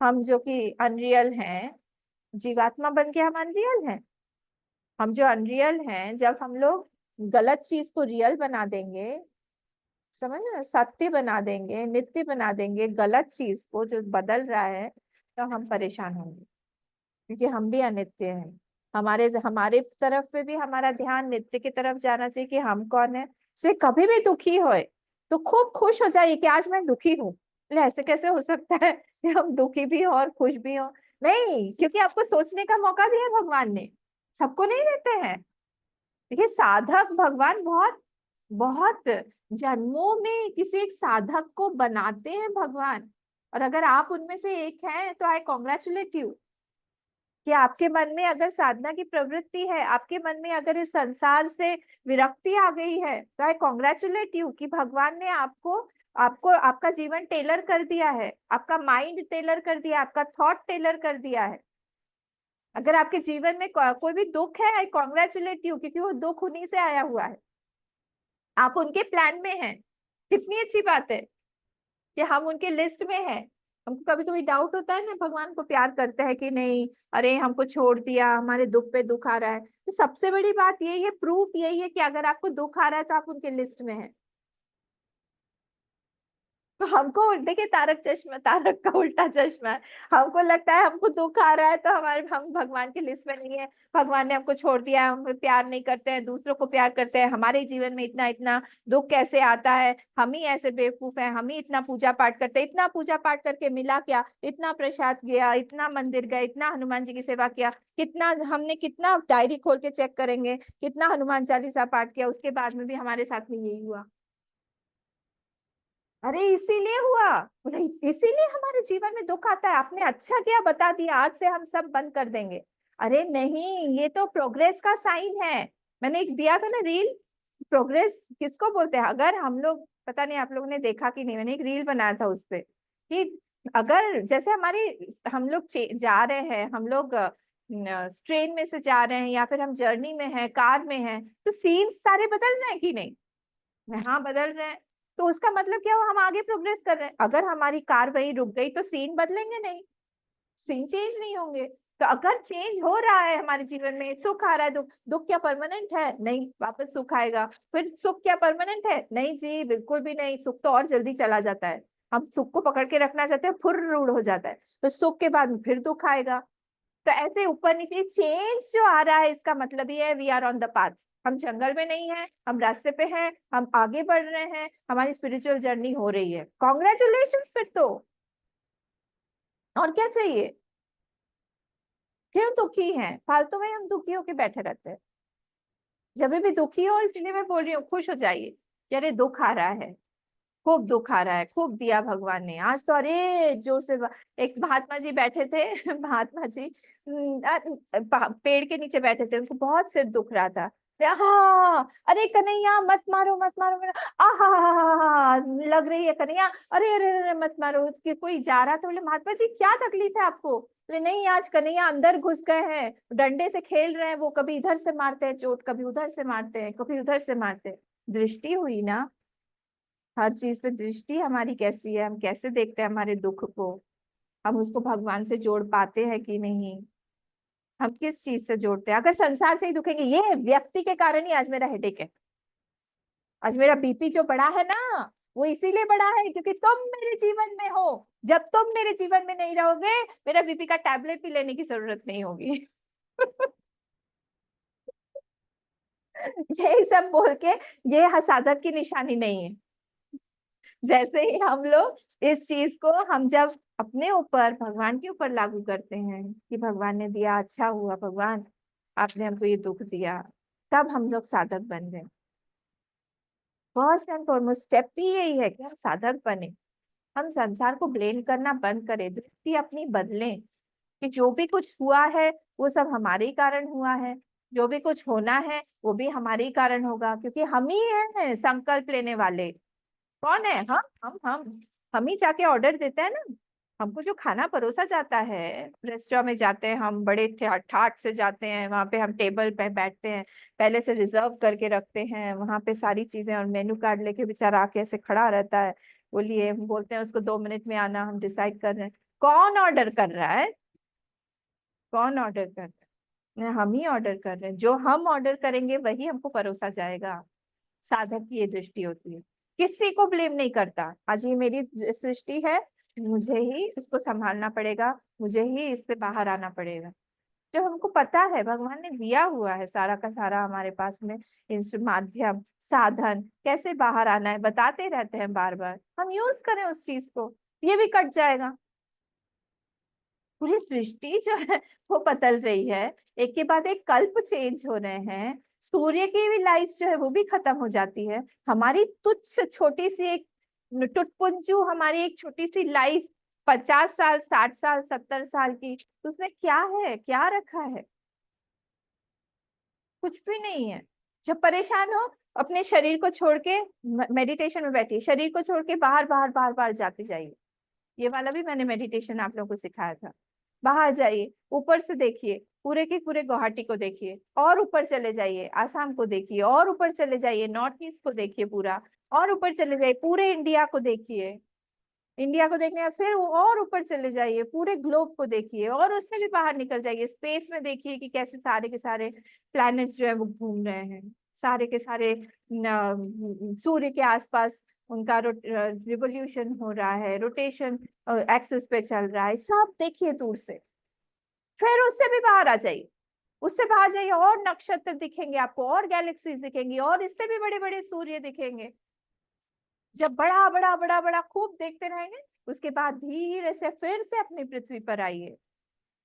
हम जो कि अनरियल हैं, जीवात्मा बन के हम अनरियल हैं। हम जो अनरियल हैं, जब हम लोग गलत चीज को रियल बना देंगे, समझ ना, सत्य बना देंगे, नित्य बना देंगे गलत चीज को जो बदल रहा है, तो हम परेशान होंगे। क्योंकि हम भी अनित्य हैं। हमारे हमारे तरफ पे भी हमारा ध्यान नित्य की तरफ जाना चाहिए कि हम कौन है। से कभी भी दुखी होए तो खूब खुश हो जाइए कि आज मैं दुखी हूँ। बोले, ऐसे कैसे हो सकता है कि हम दुखी भी हो और खुश भी हो? नहीं, क्योंकि आपको सोचने का मौका दिया भगवान ने, सबको नहीं देते हैं। देखिए, साधक भगवान बहुत बहुत जन्मों में किसी एक साधक को बनाते हैं भगवान। और अगर आप उनमें से एक हैं तो आई कॉन्ग्रेचुलेट यू, कि आपके मन में अगर साधना की प्रवृत्ति है, आपके मन में अगर इस संसार से विरक्ति आ गई है, तो आई कॉन्ग्रेचुलेट यू कि भगवान ने आपको आपको आपका जीवन टेलर कर दिया है, आपका माइंड टेलर कर दिया, आपका थॉट टेलर कर दिया है। अगर आपके जीवन में कोई भी दुख है, आई कॉन्ग्रेचुलेट यू, क्योंकि वो दुख उन्हीं से आया हुआ है, आप उनके प्लान में हैं। कितनी अच्छी बात है कि हम उनके लिस्ट में हैं। हमको कभी कभी डाउट होता है ना, भगवान को प्यार करते हैं कि नहीं, अरे हमको छोड़ दिया, हमारे दुख पे दुख आ रहा है। तो सबसे बड़ी बात यही है, प्रूफ यही है कि अगर आपको दुख आ रहा है तो आप उनके लिस्ट में हैं। तो हमको देखिए, तारक का उल्टा चश्मा है। हमको लगता है हमको दुख आ रहा है तो हम भगवान की लिस्ट में नहीं है, भगवान ने हमको छोड़ दिया, हम प्यार नहीं करते हैं, दूसरों को प्यार करते हैं, हमारे जीवन में इतना इतना दुख कैसे आता है, हम ही ऐसे बेवकूफ हैं, हम ही इतना पूजा पाठ करते हैं। इतना पूजा पाठ करके मिला क्या? इतना प्रसाद गया, इतना मंदिर गए, इतना हनुमान जी की सेवा किया, कितना हमने, कितना डायरी खोल के चेक करेंगे, कितना हनुमान चालीसा पाठ किया, उसके बाद में भी हमारे साथ में यही हुआ। अरे इसीलिए हुआ, बोले इसीलिए हमारे जीवन में दुख आता है। आपने अच्छा किया बता दिया, आज से हम सब बंद कर देंगे। अरे नहीं, ये तो प्रोग्रेस का साइन है। मैंने एक दिया था ना रील, प्रोग्रेस किसको बोलते हैं? अगर हम लोग, पता नहीं आप लोगों ने देखा कि नहीं, मैंने एक रील बनाया था उस पे कि अगर जैसे हम लोग जा रहे हैं, हम लोग ट्रेन में से जा रहे हैं, या फिर हम जर्नी में हैं, कार में हैं, तो सीन्स सारे बदल रहे हैं कि नहीं? हाँ, बदल रहे हैं। तो उसका मतलब क्या हुआ? हम आगे प्रोग्रेस कर रहे हैं। अगर हमारी कार वही रुक गई तो सीन बदलेंगे नहीं, सीन चेंज नहीं होंगे। तो अगर चेंज हो रहा है हमारे जीवन में, सुख आ रहा है, दुख, दुख क्या परमानेंट है? नहीं, वापस सुख आएगा। फिर सुख क्या परमानेंट है? नहीं जी, बिल्कुल भी नहीं। सुख तो और जल्दी चला जाता है। हम सुख को पकड़ के रखना चाहते हैं, फुर्र हो जाता है। तो सुख के बाद फिर दुख आएगा। तो ऐसे ऊपर नीचे चेंज जो आ रहा है, इसका मतलब ये है we are on the path. हम जंगल में नहीं है, हम रास्ते पे हैं, हम आगे बढ़ रहे हैं, हमारी स्पिरिचुअल जर्नी हो रही है। कॉन्ग्रेचुलेशन फिर तो, और क्या चाहिए? क्यों दुखी हैं? फालतू में हम दुखी होके बैठे रहते हैं। जब भी दुखी हो, इसलिए मैं बोल रही हूँ, खुश हो जाइए कि अरे दुख आ रहा है, खूब दुख आ रहा है, खूब दिया भगवान ने आज तो, अरे जोर से एक महात्मा जी बैठे थे महात्मा जी पेड़ के नीचे बैठे थे, उनको बहुत सिर दुख रहा था। हाँ, अरे कन्हैया मत मारो मत मारो मेरा, आहा लग रही है कन्हैया, अरे अरे अरे मत मारो, कि कोई जा रहा था, बोले महात्मा जी क्या तकलीफ है आपको, बोले नहीं आज कन्हैया अंदर घुस गए हैं, डंडे से खेल रहे हैं, वो कभी इधर से मारते हैं चोट, कभी उधर से मारते हैं, कभी उधर से मारते हैं। दृष्टि हुई ना, हर चीज पे दृष्टि हमारी कैसी है, हम कैसे देखते हैं हमारे दुख को, हम उसको भगवान से जोड़ पाते हैं कि नहीं, हम किस चीज से जोड़ते हैं। अगर संसार से ही दुखेंगे, ये व्यक्ति के कारण ही आज मेरा हेडेक है, आज मेरा बीपी जो बढ़ा है ना, वो इसीलिए बढ़ा है क्योंकि तुम मेरे जीवन में हो। जब तुम मेरे जीवन में नहीं रहोगे, मेरा बीपी का टैबलेट भी लेने की जरूरत नहीं होगी यही सब बोल के, ये साधक की निशानी नहीं है। जैसे ही हम लोग इस चीज को हम जब अपने ऊपर, भगवान के ऊपर लागू करते हैं कि भगवान ने दिया, अच्छा हुआ भगवान आपने हमको ये दुख दिया, तब हम लोग साधक बन गए। फर्स्ट एंड फॉरमोस्ट स्टेप ही यही है कि हम साधक बने, हम संसार को ब्लेम करना बंद करें, दृष्टि अपनी बदलें कि जो भी कुछ हुआ है वो सब हमारे ही कारण हुआ है, जो भी कुछ होना है वो भी हमारे ही कारण होगा, क्योंकि हम ही हैं संकल्प लेने वाले। कौन है? हम ही जाके ऑर्डर देते हैं ना। हमको जो खाना परोसा जाता है, रेस्टोरेंट में जाते हैं हम, बड़े ठाट से जाते हैं, वहां पे हम टेबल पे बैठते हैं, पहले से रिजर्व करके रखते हैं वहां पे सारी चीजें, और मेन्यू कार्ड लेके बेचारा आके ऐसे खड़ा रहता है, बोलिए, हम बोलते हैं उसको 2 मिनट में आना, हम डिसाइड कर रहे हैं। कौन ऑर्डर कर रहा है? कौन ऑर्डर कर रहा है? हम ही ऑर्डर कर रहे हैं, जो हम ऑर्डर करेंगे वही हमको परोसा जाएगा। साधक की ये दृष्टि होती है, किसी को ब्लेम नहीं करता, आज ये मेरी सृष्टि है, मुझे ही इसको संभालना पड़ेगा, मुझे ही इससे बाहर आना पड़ेगा। जब हमको पता है भगवान ने दिया हुआ है सारा का सारा हमारे पास में, माध्यम साधन कैसे बाहर आना है बताते रहते हैं बार बार, हम यूज करें उस चीज को, ये भी कट जाएगा। पूरी सृष्टि जो है वो बदल रही है, एक के बाद एक कल्प चेंज हो रहे हैं, सूर्य की भी लाइफ जो है वो भी खत्म हो जाती है, हमारी तुच्छ छोटी सी एक टुटपुंजू, हमारी एक छोटी सी लाइफ, 50 साल 60 साल 70 साल की, तो उसमें क्या है, क्या रखा है? कुछ भी नहीं है। जब परेशान हो, अपने शरीर को छोड़ के मेडिटेशन में बैठिए, शरीर को छोड़ के बाहर बाहर बाहर बाहर जाते जाइए, ये वाला भी मैंने मेडिटेशन आप लोगों को सिखाया था। बाहर जाइए, ऊपर से देखिए, पूरे के पूरे गुवाहाटी को देखिए, और ऊपर चले जाइए आसाम को देखिए, और ऊपर चले जाइए नॉर्थ ईस्ट को देखिए पूरा, और ऊपर चले जाइए पूरे इंडिया को देखिए, इंडिया को देखने फिर और ऊपर चले जाइए, पूरे ग्लोब को देखिए, और उससे भी बाहर निकल जाइए, स्पेस में देखिए कि कैसे सारे के सारे प्लैनेट्स जो है वो घूम रहे हैं, सारे के सारे सूर्य के आसपास उनका रिवोल्यूशन हो रहा है, रोटेशन एक्सिस पे चल रहा है, सब देखिए दूर से। फिर उससे भी बाहर आ जाइए, उससे बाहर जाइए, और नक्षत्र दिखेंगे आपको, और गैलेक्सीज दिखेंगी, और इससे भी बड़े बड़े सूर्य दिखेंगे। जब बड़ा बड़ा बड़ा बड़ा खूब देखते रहेंगे, उसके बाद धीरे से फिर से अपनी पृथ्वी पर आइए,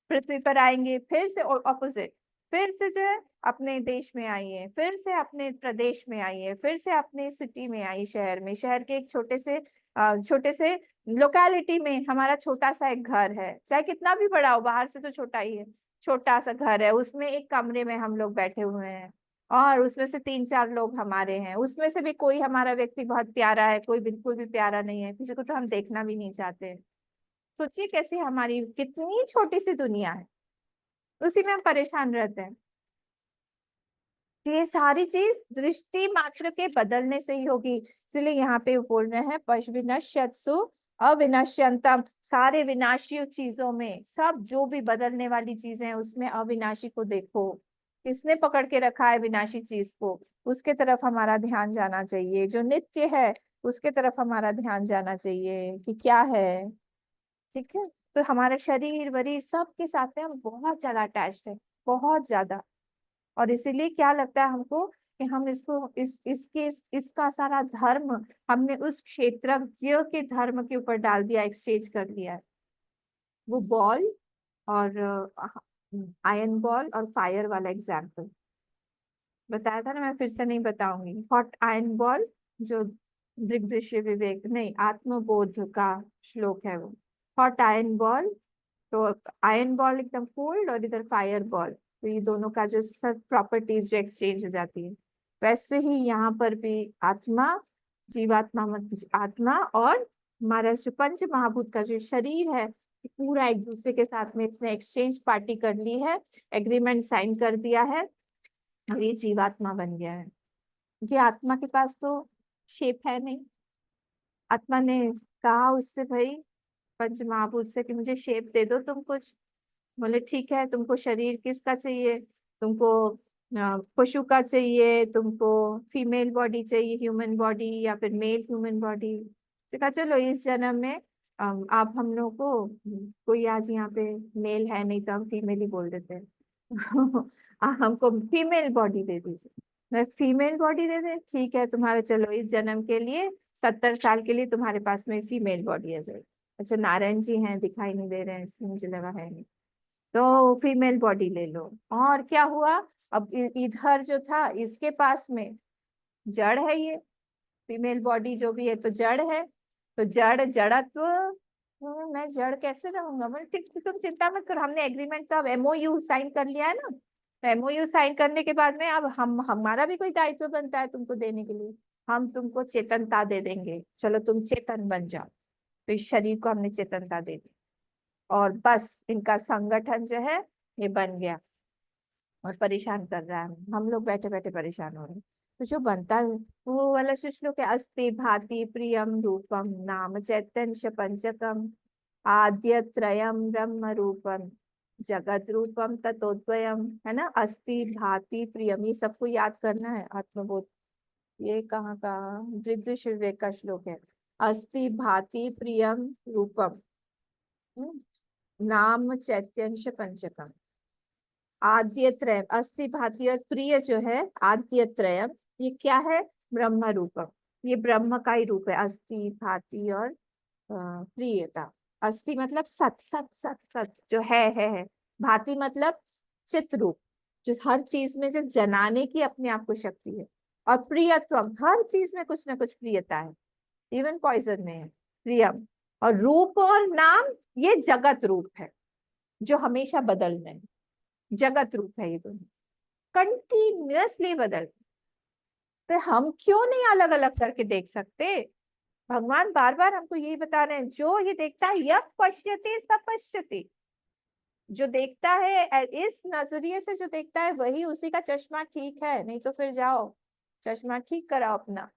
पृथ्वी पर आएंगे, फिर से ऑपोजिट, फिर से जो है अपने देश में आइए, फिर से अपने प्रदेश में आइए, फिर से अपने सिटी में आइए, शहर में, शहर के एक छोटे से लोकेलिटी में हमारा छोटा सा एक घर है, चाहे कितना भी बड़ा हो, बाहर से तो छोटा ही है, छोटा सा घर है, उसमें एक कमरे में हम लोग बैठे हुए हैं, और उसमें से 3 4 लोग हमारे हैं, उसमें से भी कोई हमारा व्यक्ति बहुत प्यारा है, कोई बिल्कुल भी प्यारा नहीं है, किसी को तो हम देखना भी नहीं चाहते। सोचिए कैसी हमारी कितनी छोटी सी दुनिया है, उसी में हम परेशान रहते हैं। तो ये सारी चीज दृष्टि मात्र के बदलने से ही होगी, इसलिए यहाँ पे बोल रहे हैं पश विनश्यत्सु अविनश्यंतम, सारे विनाशी चीजों में, सब जो भी बदलने वाली चीजें हैं उसमें अविनाशी को देखो, किसने पकड़ के रखा है विनाशी चीज को, उसके तरफ हमारा ध्यान जाना चाहिए, जो नित्य है उसके तरफ हमारा ध्यान जाना चाहिए कि क्या है। ठीक है, तो हमारे शरीर वरीर सब के साथ में हम बहुत ज्यादा अटैच्ड है, बहुत ज्यादा, और इसीलिए क्या लगता है हमको कि हम इसको इसका सारा धर्म हमने उस क्षेत्रज्ञ के धर्म के ऊपर डाल दिया, एक्सचेंज कर दिया है। वो बॉल और आयरन बॉल और फायर वाला एग्जाम्पल, बताया था ना, मैं फिर से नहीं बताऊंगी। हॉट आयरन बॉल, जो दृग्दृश्य विवेक नहीं, आत्मबोध का श्लोक है वो। हॉट आयरन बॉल, तो आयरन बॉल एकदम कोल्ड, और इधर फायर बॉल, तो ये दोनों का जो सब प्रॉपर्टीज जो एक्सचेंज हो जाती है, वैसे ही यहाँ पर भी आत्मा, जीवात्मा आत्मा और हमारा जो पंच महाभूत का जो शरीर है, ये पूरा एक दूसरे के साथ में इसने एक्सचेंज पार्टी कर ली है, एग्रीमेंट साइन कर दिया है, और ये जीवात्मा बन गया है। क्योंकि आत्मा के पास तो शेप है नहीं। आत्मा ने कहा उससे, भाई पंच महाभूत से, कि मुझे शेप दे दो तुम कुछ। बोले ठीक है, तुमको शरीर किसका चाहिए? तुमको पशु का चाहिए, तुमको फीमेल बॉडी चाहिए, ह्यूमन बॉडी, या फिर मेल ह्यूमन बॉडी? तो कहा चलो इस जन्म में आप हम लोग को, कोई आज यहाँ पे मेल है नहीं तो हम फीमेल ही बोल देते हैं हमको फीमेल बॉडी दे दीजिए। मैं फीमेल बॉडी दे दे, ठीक है, तुम्हारे चलो इस जन्म के लिए 70 साल के लिए तुम्हारे पास में फीमेल बॉडी आ जाएगी। अच्छा, नारायण जी हैं, दिखाई नहीं दे रहे हैं इसलिए मुझे लगा है नहीं, तो फीमेल बॉडी ले लो। और क्या हुआ? अब इधर जो था इसके पास में जड़ है, ये फीमेल बॉडी जो भी है तो जड़ है, तो जड़त्व, मैं जड़ कैसे रहूंगा? बोले ठीक, तुम चिंता मत करो, हमने एग्रीमेंट तो अब एमओयू साइन कर लिया है ना, तो एमओयू साइन करने के बाद में अब हमारा भी कोई दायित्व बनता है तुमको देने के लिए, हम तुमको चेतनता दे देंगे, चलो तुम चेतन बन जाओ। तो इस शरीर को हमने चेतनता दे दी, और बस इनका संगठन जो है ये बन गया, और परेशान कर रहा है, हम लोग बैठे बैठे परेशान हो रहे हैं। तो जो बनता है वो वाला श्लोक है, अस्ति भाति प्रियम रूपम नाम चैतन्य पंचकम आद्य त्रयम ब्रह्म रूपम जगत रूपम ततोद्वयम, है ना? अस्ति भाति प्रियम, ये सबको याद करना है, आत्मबोध। ये कहाँ का? दृग्दृश्य विवेक का श्लोक है। अस्ति भाति प्रियम रूपम नाम चैतन्य पंचकम आद्य त्रय, अस्थि भाति और प्रिय जो है आद्य त्रयम, ये क्या है? ब्रह्म रूपम, ये ब्रह्म का ही रूप है, अस्थि भाति और प्रियता। अस्थि मतलब सत सत सत सत जो है। भाति मतलब चित रूप, जो हर चीज में जो जनाने की अपने आप को शक्ति है। और प्रियत्वम, हर चीज में कुछ ना कुछ प्रियता है, इवन पॉइजन में है प्रियम। और रूप और नाम, ये जगत रूप है जो हमेशा बदल रहे हैं, जगत रूप है ये दोनों, कंटिन्यूअसली बदल। तो हम क्यों नहीं अलग अलग करके देख सकते? भगवान बार बार हमको यही बता रहे हैं, जो ये देखता है यः पश्यति स पश्यति, जो देखता है इस नजरिए से, जो देखता है वही, उसी का चश्मा ठीक है, नहीं तो फिर जाओ चश्मा ठीक कराओ अपना,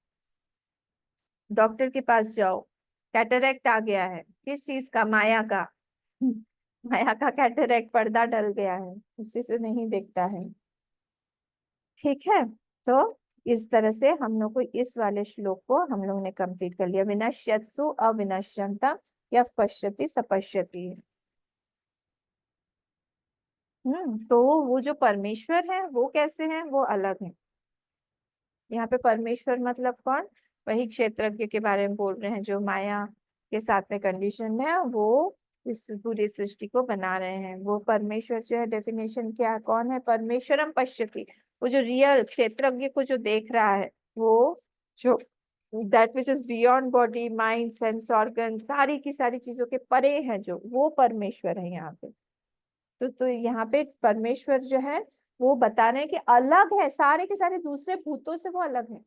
डॉक्टर के पास जाओ। कैटरेक्ट आ गया है, किस चीज का? माया का माया का कैटरेक्ट, पर्दा डल गया है, उसी से नहीं देखता है। ठीक है, तो इस तरह से हम लोग को इस वाले श्लोक को हम लोग ने कंप्लीट कर लिया। विनश्यत्सु अविनश्यंतम यः पश्यति स पश्यति। तो वो जो परमेश्वर है वो कैसे हैं? वो अलग है। यहाँ पे परमेश्वर मतलब कौन? वही क्षेत्रज्ञ के बारे में बोल रहे हैं, जो माया के साथ में कंडीशन है, वो इस पूरी सृष्टि को बना रहे हैं। वो परमेश्वर जो है, डेफिनेशन क्या, कौन है? परमेश्वरम पश्यति, वो जो रियल क्षेत्रज्ञ को जो देख रहा है, वो जो that which is beyond body mind sense organ, सारी की सारी चीजों के परे है, जो वो परमेश्वर है यहाँ पे। तो यहाँ पे परमेश्वर जो है वो बता रहे हैं कि अलग है, सारे के सारे दूसरे भूतों से वो अलग है।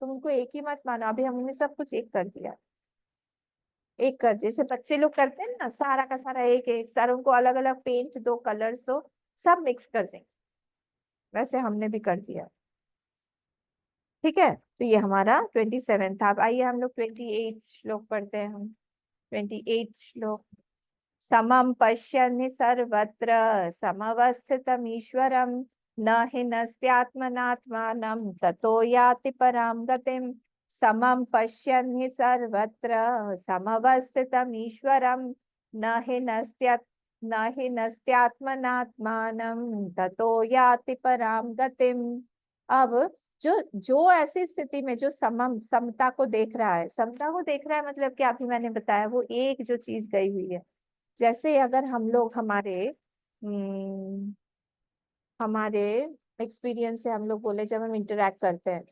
तुम उनको एक ही मत मानो। अभी हमने सब कुछ एक कर दिया, एक कर दिया, जैसे बच्चे लोग करते हैं ना, सारा का सारा एक एक, सारा उनको अलग अलग पेंट दो, कलर्स दो, सब मिक्स कर देंगे, वैसे हमने भी कर दिया। ठीक है, तो ये हमारा 27 था। अब आइए हम लोग 28 श्लोक पढ़ते हैं। हम 28 श्लोक। समं पश्यन् सर्वत्र समवस्थितमीश्वरं न हि नस्त्यात्मनात्मानं ततो याति परां गतिम्। समं पश्यन् सर्वत्र समवस्थितमीश्वरं न हि नस्त्यात्मनात्मानं ततो याति परां गतिम्। अब जो ऐसी स्थिति में जो समता को देख रहा है, समता को देख रहा है मतलब क्या? अभी मैंने बताया, वो एक जो चीज गई हुई है। जैसे अगर हम लोग हमारे एक्सपीरियंस से हम लोग बोले, जब हम इंटरेक्ट करते हैं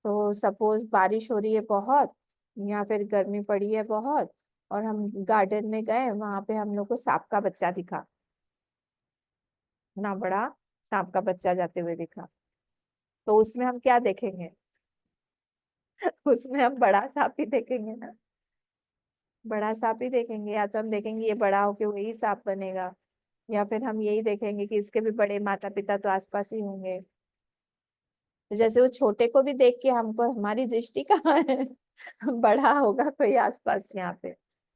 तो सपोज बारिश हो रही है बहुत, या फिर गर्मी पड़ी है बहुत, और हम गार्डन में गए, वहां पे हम लोग को सांप का बच्चा दिखा, ना बड़ा सांप का बच्चा जाते हुए दिखा, तो उसमें हम क्या देखेंगे? उसमें हम बड़ा सांप ही देखेंगे ना, बड़ा सांप ही देखेंगे। या तो हम देखेंगे ये बड़ा होके वही सांप बनेगा, या फिर हम यही देखेंगे कि इसके भी बड़े माता पिता तो आसपास ही होंगे। तो जैसे वो छोटे को भी देख के हमको, हमारी दृष्टि कहाँ है? बड़ा होगा कोई आसपास यहाँ पे।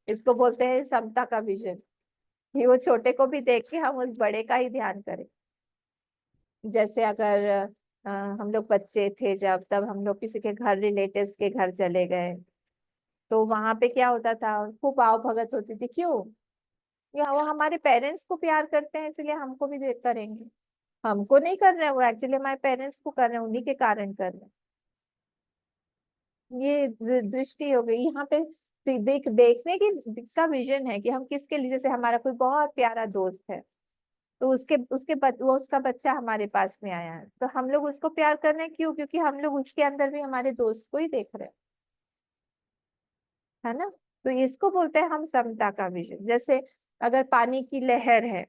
इसको बोलते हैं समता का विजन, कि वो छोटे को भी देख के हम उस बड़े का ही ध्यान करें। जैसे अगर हम लोग बच्चे थे जब, तब हम लोग किसी के घर, रिलेटिव्स के घर चले गए, तो वहां पे क्या होता था, खूब आओ भगत होती थी। क्यों? या वो हमारे पेरेंट्स को प्यार करते हैं इसलिए हमको भी करेंगे। हमको नहीं कर रहे हैं वो, एक्चुअली हमारे पेरेंट्स को कर रहे हैं, उन्हीं के कारण कर रहे हैं। ये दृष्टि हो गई यहाँ पे। देखने की का विजन है कि हम किसके लिए, जैसे हमारा कोई बहुत प्यारा दोस्त है, तो वो उसका बच्चा हमारे पास में आया है, तो हम लोग उसको प्यार कर रहे हैं। क्यों? क्योंकि हम लोग उसके अंदर भी हमारे दोस्त को ही देख रहे हैं, है ना। तो इसको बोलते हैं हम समता का विजन। जैसे अगर पानी की लहर है,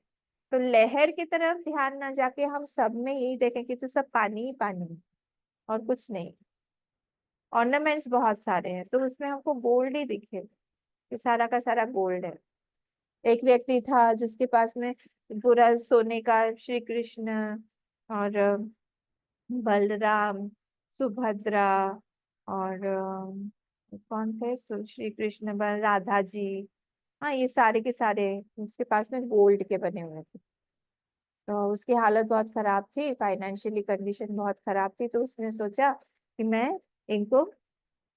तो लहर की तरफ ध्यान ना जाके हम सब में यही देखें कि तो सब पानी ही पानी है और कुछ नहीं। ऑर्नामेंट्स बहुत सारे हैं, तो उसमें हमको गोल्ड ही दिखे कि सारा का सारा गोल्ड है। एक व्यक्ति था जिसके पास में पूरा सोने का श्री कृष्ण और बलराम, सुभद्रा, और कौन थे, श्री कृष्ण, बल, राधा जी, हाँ, ये सारे के सारे उसके पास में गोल्ड के बने हुए थे। तो उसकी हालत बहुत खराब थी, फाइनेंशियली कंडीशन बहुत खराब थी, तो उसने सोचा कि मैं इनको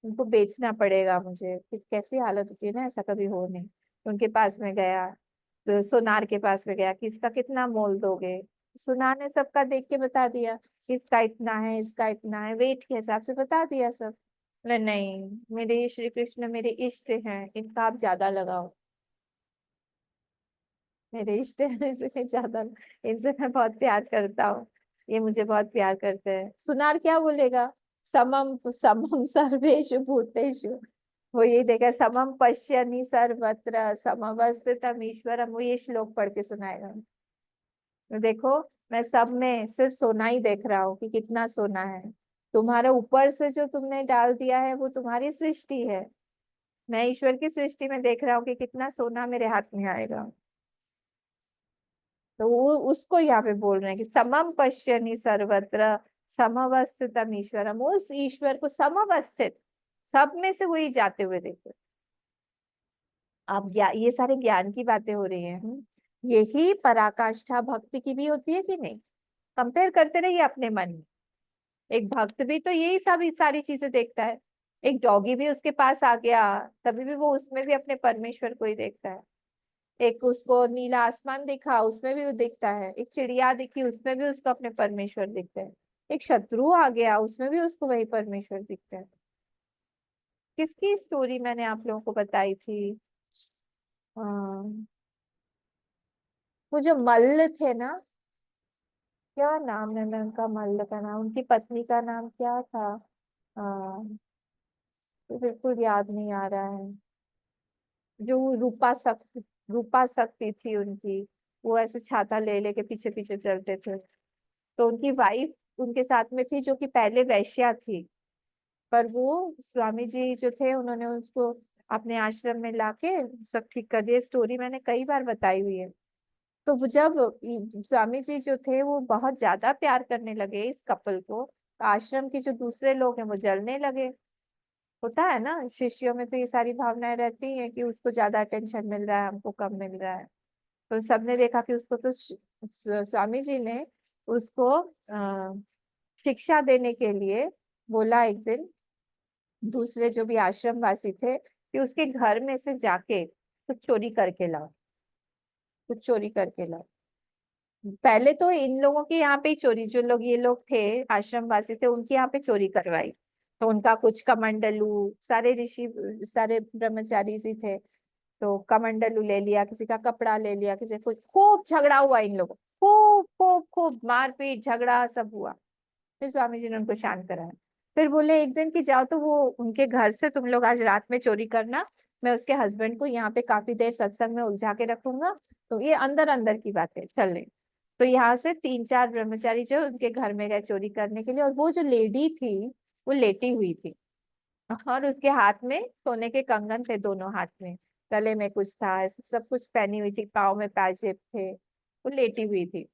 उनको बेचना पड़ेगा मुझे। फिर कैसी हालत होती है ना, ऐसा कभी हो नहीं। तो उनके पास में गया, तो सोनार के पास में गया कि इसका कितना मोल दोगे। सोनार ने सबका देख के बता दिया कि इसका इतना है, इसका इतना है, वेट के हिसाब से बता दिया सब। बोले नहीं, मेरे श्री कृष्ण मेरे इष्ट हैं, इनका आप ज्यादा लगाओ। मेरे इष्ट हैं इसलिए ज्यादा, इनसे मैं बहुत प्यार करता हूँ, ये मुझे बहुत प्यार करते हैं। सुनार क्या बोलेगा? समम समम सर्वेषु भूतेषु, वो ये देखा, समम पश्यन्हि सर्वत्र समवस्थितम ईश्वरम, वो ये श्लोक पढ़ के सुनाएगा। तो देखो, मैं सब में सिर्फ सोना ही देख रहा हूँ कि कितना सोना है। तुम्हारे ऊपर से जो तुमने डाल दिया है वो तुम्हारी सृष्टि है, मैं ईश्वर की सृष्टि में देख रहा हूँ कि कितना सोना मेरे हाथ में आएगा। तो वो उसको यहाँ पे बोल रहे हैं कि समम पश्यन्हि सर्वत्र समवस्थितम ईश्वरम, उस ईश्वर को समवस्थित सब में से वही जाते हुए देखो। अब ये सारे ज्ञान की बातें हो रही हैं। यही पराकाष्ठा भक्ति की भी होती है कि नहीं? कंपेयर करते रहिए अपने मन में। एक भक्त भी तो यही सब सारी चीजें देखता है। एक डॉगी भी उसके पास आ गया, तभी भी वो उसमें भी अपने परमेश्वर को ही देखता है। एक उसको नीला आसमान दिखा, उसमें भी वो दिखता है। एक चिड़िया दिखी, उसमें भी उसको अपने परमेश्वर दिखते हैं। एक शत्रु आ गया, उसमें भी उसको वही परमेश्वर दिखता है। किसकी स्टोरी मैंने आप लोगों को बताई थी? वो जो मल्ल थे ना, क्या नाम है मैं उनका, मल्ल का नाम, उनकी पत्नी का नाम क्या था? आ, बिल्कुल याद नहीं आ रहा है। जो रूपा शक्ति थी उनकी, वो ऐसे छाता ले लेके पीछे पीछे चलते थे। तो उनकी वाइफ उनके साथ में थी, जो कि पहले वैश्या थी, पर वो स्वामी जी जो थे उन्होंने उसको अपने आश्रम में लाके सब ठीक कर दिया। स्टोरी मैंने कई बार बताई हुई है। तो वो जब स्वामी जी जो थे वो बहुत ज्यादा प्यार करने लगे इस कपल को, तो आश्रम के जो दूसरे लोग हैं वो जलने लगे। होता है ना, शिष्यों में तो ये सारी भावनाएं रहती हैं कि उसको ज्यादा अटेंशन मिल रहा है, हमको कम मिल रहा है। तो सबने देखा कि उसको तो स्वामी जी ने उसको शिक्षा देने के लिए बोला एक दिन, दूसरे जो भी आश्रम वासी थे, कि उसके घर में से जाके कुछ चोरी करके लाओ, कुछ चोरी करके लाओ। पहले तो इन लोगों के यहाँ पे ही चोरी, जो लोग ये लोग थे आश्रम वासी थे, उनके यहाँ पे चोरी करवाई। तो उनका कुछ कमंडलू, सारे ऋषि, सारे ब्रह्मचारी सी थे, तो कमंडलू ले लिया, किसी का कपड़ा ले लिया, किसी कुछ, खूब झगड़ा हुआ इन लोगों, खूब खूब खूब खूब मारपीट झगड़ा सब हुआ। फिर स्वामी जी ने उनको शांत कराया। फिर बोले एक दिन की जाओ तो वो उनके घर से तुम लोग आज रात में चोरी करना, मैं उसके हस्बैंड को यहाँ पे काफी देर सत्संग में उलझा के रखूंगा। तो ये अंदर अंदर की बातें चल रही। तो यहाँ से 3-4 ब्रह्मचारी जो उनके घर में गए चोरी करने के लिए, और वो जो लेडी थी वो लेटी हुई थी, और उसके हाथ में सोने के कंगन थे, दोनों हाथ में, गले में कुछ था, ऐसे सब कुछ पहनी हुई थी, पाँव में पाजेब थे, वो लेटी हुई थी।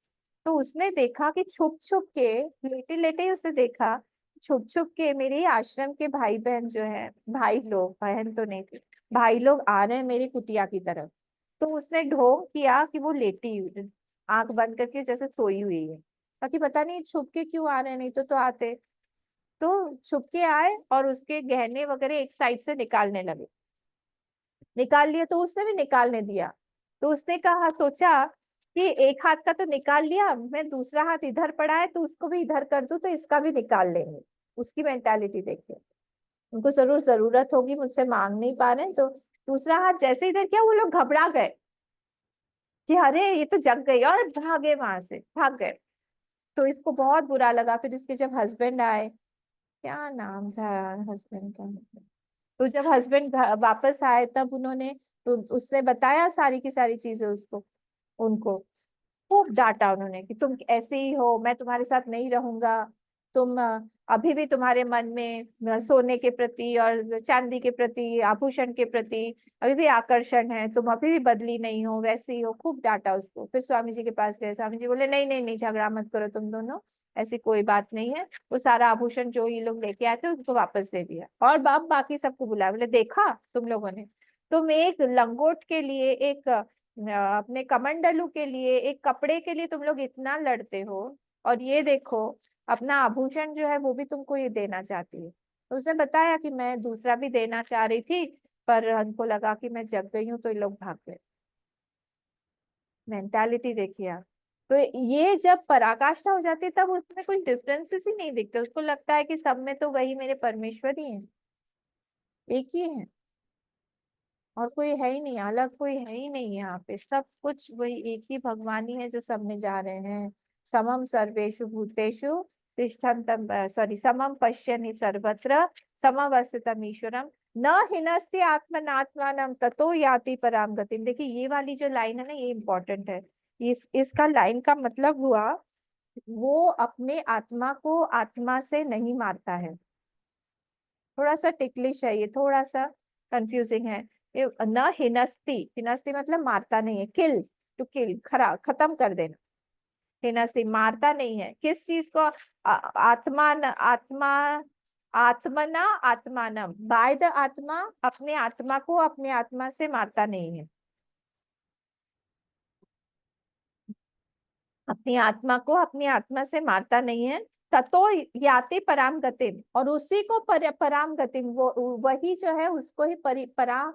तो उसने देखा कि छुप छुप के, लेटे लेटे ही उसे देखा, छुप छुप के मेरे आश्रम के भाई बहन जो है, भाई लोग, बहन तो नहीं थी, भाई लोग आ रहे हैं मेरी कुटिया की तरफ। तो उसने ढोंग किया कि वो लेटी हुई, आंख बंद करके जैसे सोई हुई है, ताकि पता नहीं छुप के क्यों आ रहे हैं, नहीं तो आते। तो छुप के आए और उसके गहने वगैरह एक साइड से निकालने लगे। निकाल लिए तो उसने भी निकालने दिया। तो उसने कहा, सोचा कि एक हाथ का तो निकाल लिया, मैं दूसरा हाथ इधर पड़ा है तो उसको भी इधर कर दूं तो इसका भी निकाल लेंगे। उसकी मेंटालिटी देखिए, उनको जरूर जरूरत होगी, मुझसे मांग नहीं पा रहे हैं, तो दूसरा हाथ जैसे इधर किया वो लोग घबरा गए कि अरे ये तो जग गई, और भागे, वहां से भाग गए। तो इसको बहुत बुरा लगा। फिर इसके जब हस्बैंड आए, क्या नाम था हस्बैंड का, तो जब हस्बैंड वापस आए तब उन्होंने, तो उसने बताया सारी की सारी चीजें उसको, उनको खूब डांटा उन्होंने कि तुम ऐसे ही हो, मैं तुम्हारे साथ नहीं रहूंगा, तुम अभी भी तुम्हारे मन में सोने के प्रति और चांदी के प्रति, आभूषण के प्रति अभी भी आकर्षण है, तुम अभी भी बदली नहीं हो, वैसे ही हो। खूब डांटा उसको। फिर स्वामी जी के पास गए, स्वामी जी बोले नहीं नहीं नहीं, झगड़ा मत करो तुम दोनों, ऐसी कोई बात नहीं है। वो सारा आभूषण जो ये लोग लेके आए थे उसको वापस दे दिया, और बाप बाकी सबको बुलाया, बोले देखा तुम लोगों ने, तुम एक लंगोट के लिए, एक अपने कमंडलू के लिए, एक कपड़े के लिए तुम लोग इतना लड़ते हो, और ये देखो अपना आभूषण जो है वो भी तुमको ये देना चाहती है। तो उसने बताया कि मैं दूसरा भी देना चाह रही थी, पर हमको लगा कि मैं जग गई हूँ तो ये लोग भाग गए। मेंटालिटी देखिए आप। तो ये जब पराकाष्ठा हो जाती है तब उसमें कुछ डिफरेंसेस ही नहीं दिखते, उसको लगता है कि सब में तो वही मेरे परमेश्वर ही है, एक ही है, और कोई है ही नहीं, अलग कोई है ही नहीं यहाँ पे, सब कुछ वही एक ही भगवान ही है जो सब में जा रहे हैं। समम सर्वेषु भूतेषु तिष्ठन्तम, सॉरी, समम पश्यन्हि सर्वत्र समवस्थितम ईश्वरम न हिनस्ति आत्मनात्मानं ततो याति पराम गतिम। देखिए ये वाली जो लाइन है ना, ये इंपॉर्टेंट है। इसका लाइन का मतलब हुआ, वो अपने आत्मा को आत्मा से नहीं मारता है। थोड़ा सा टिकलिश है ये, थोड़ा सा कंफ्यूजिंग है। ये न हिनस्ती, हिनस्ती मतलब मारता नहीं है, किल, टू किल, खरा खत्म कर देना। हिनस्ती मारता नहीं है, किस चीज को, आत्मा आत्मा, आत्मना आत्मानम, बाय द आत्मा, अपने आत्मा को अपने आत्मा से मारता नहीं है, अपनी आत्मा को अपनी आत्मा से मारता नहीं है। ततो याति पराम गतिम, और उसी को पराम गतिम, वो वही जो है उसको ही पराम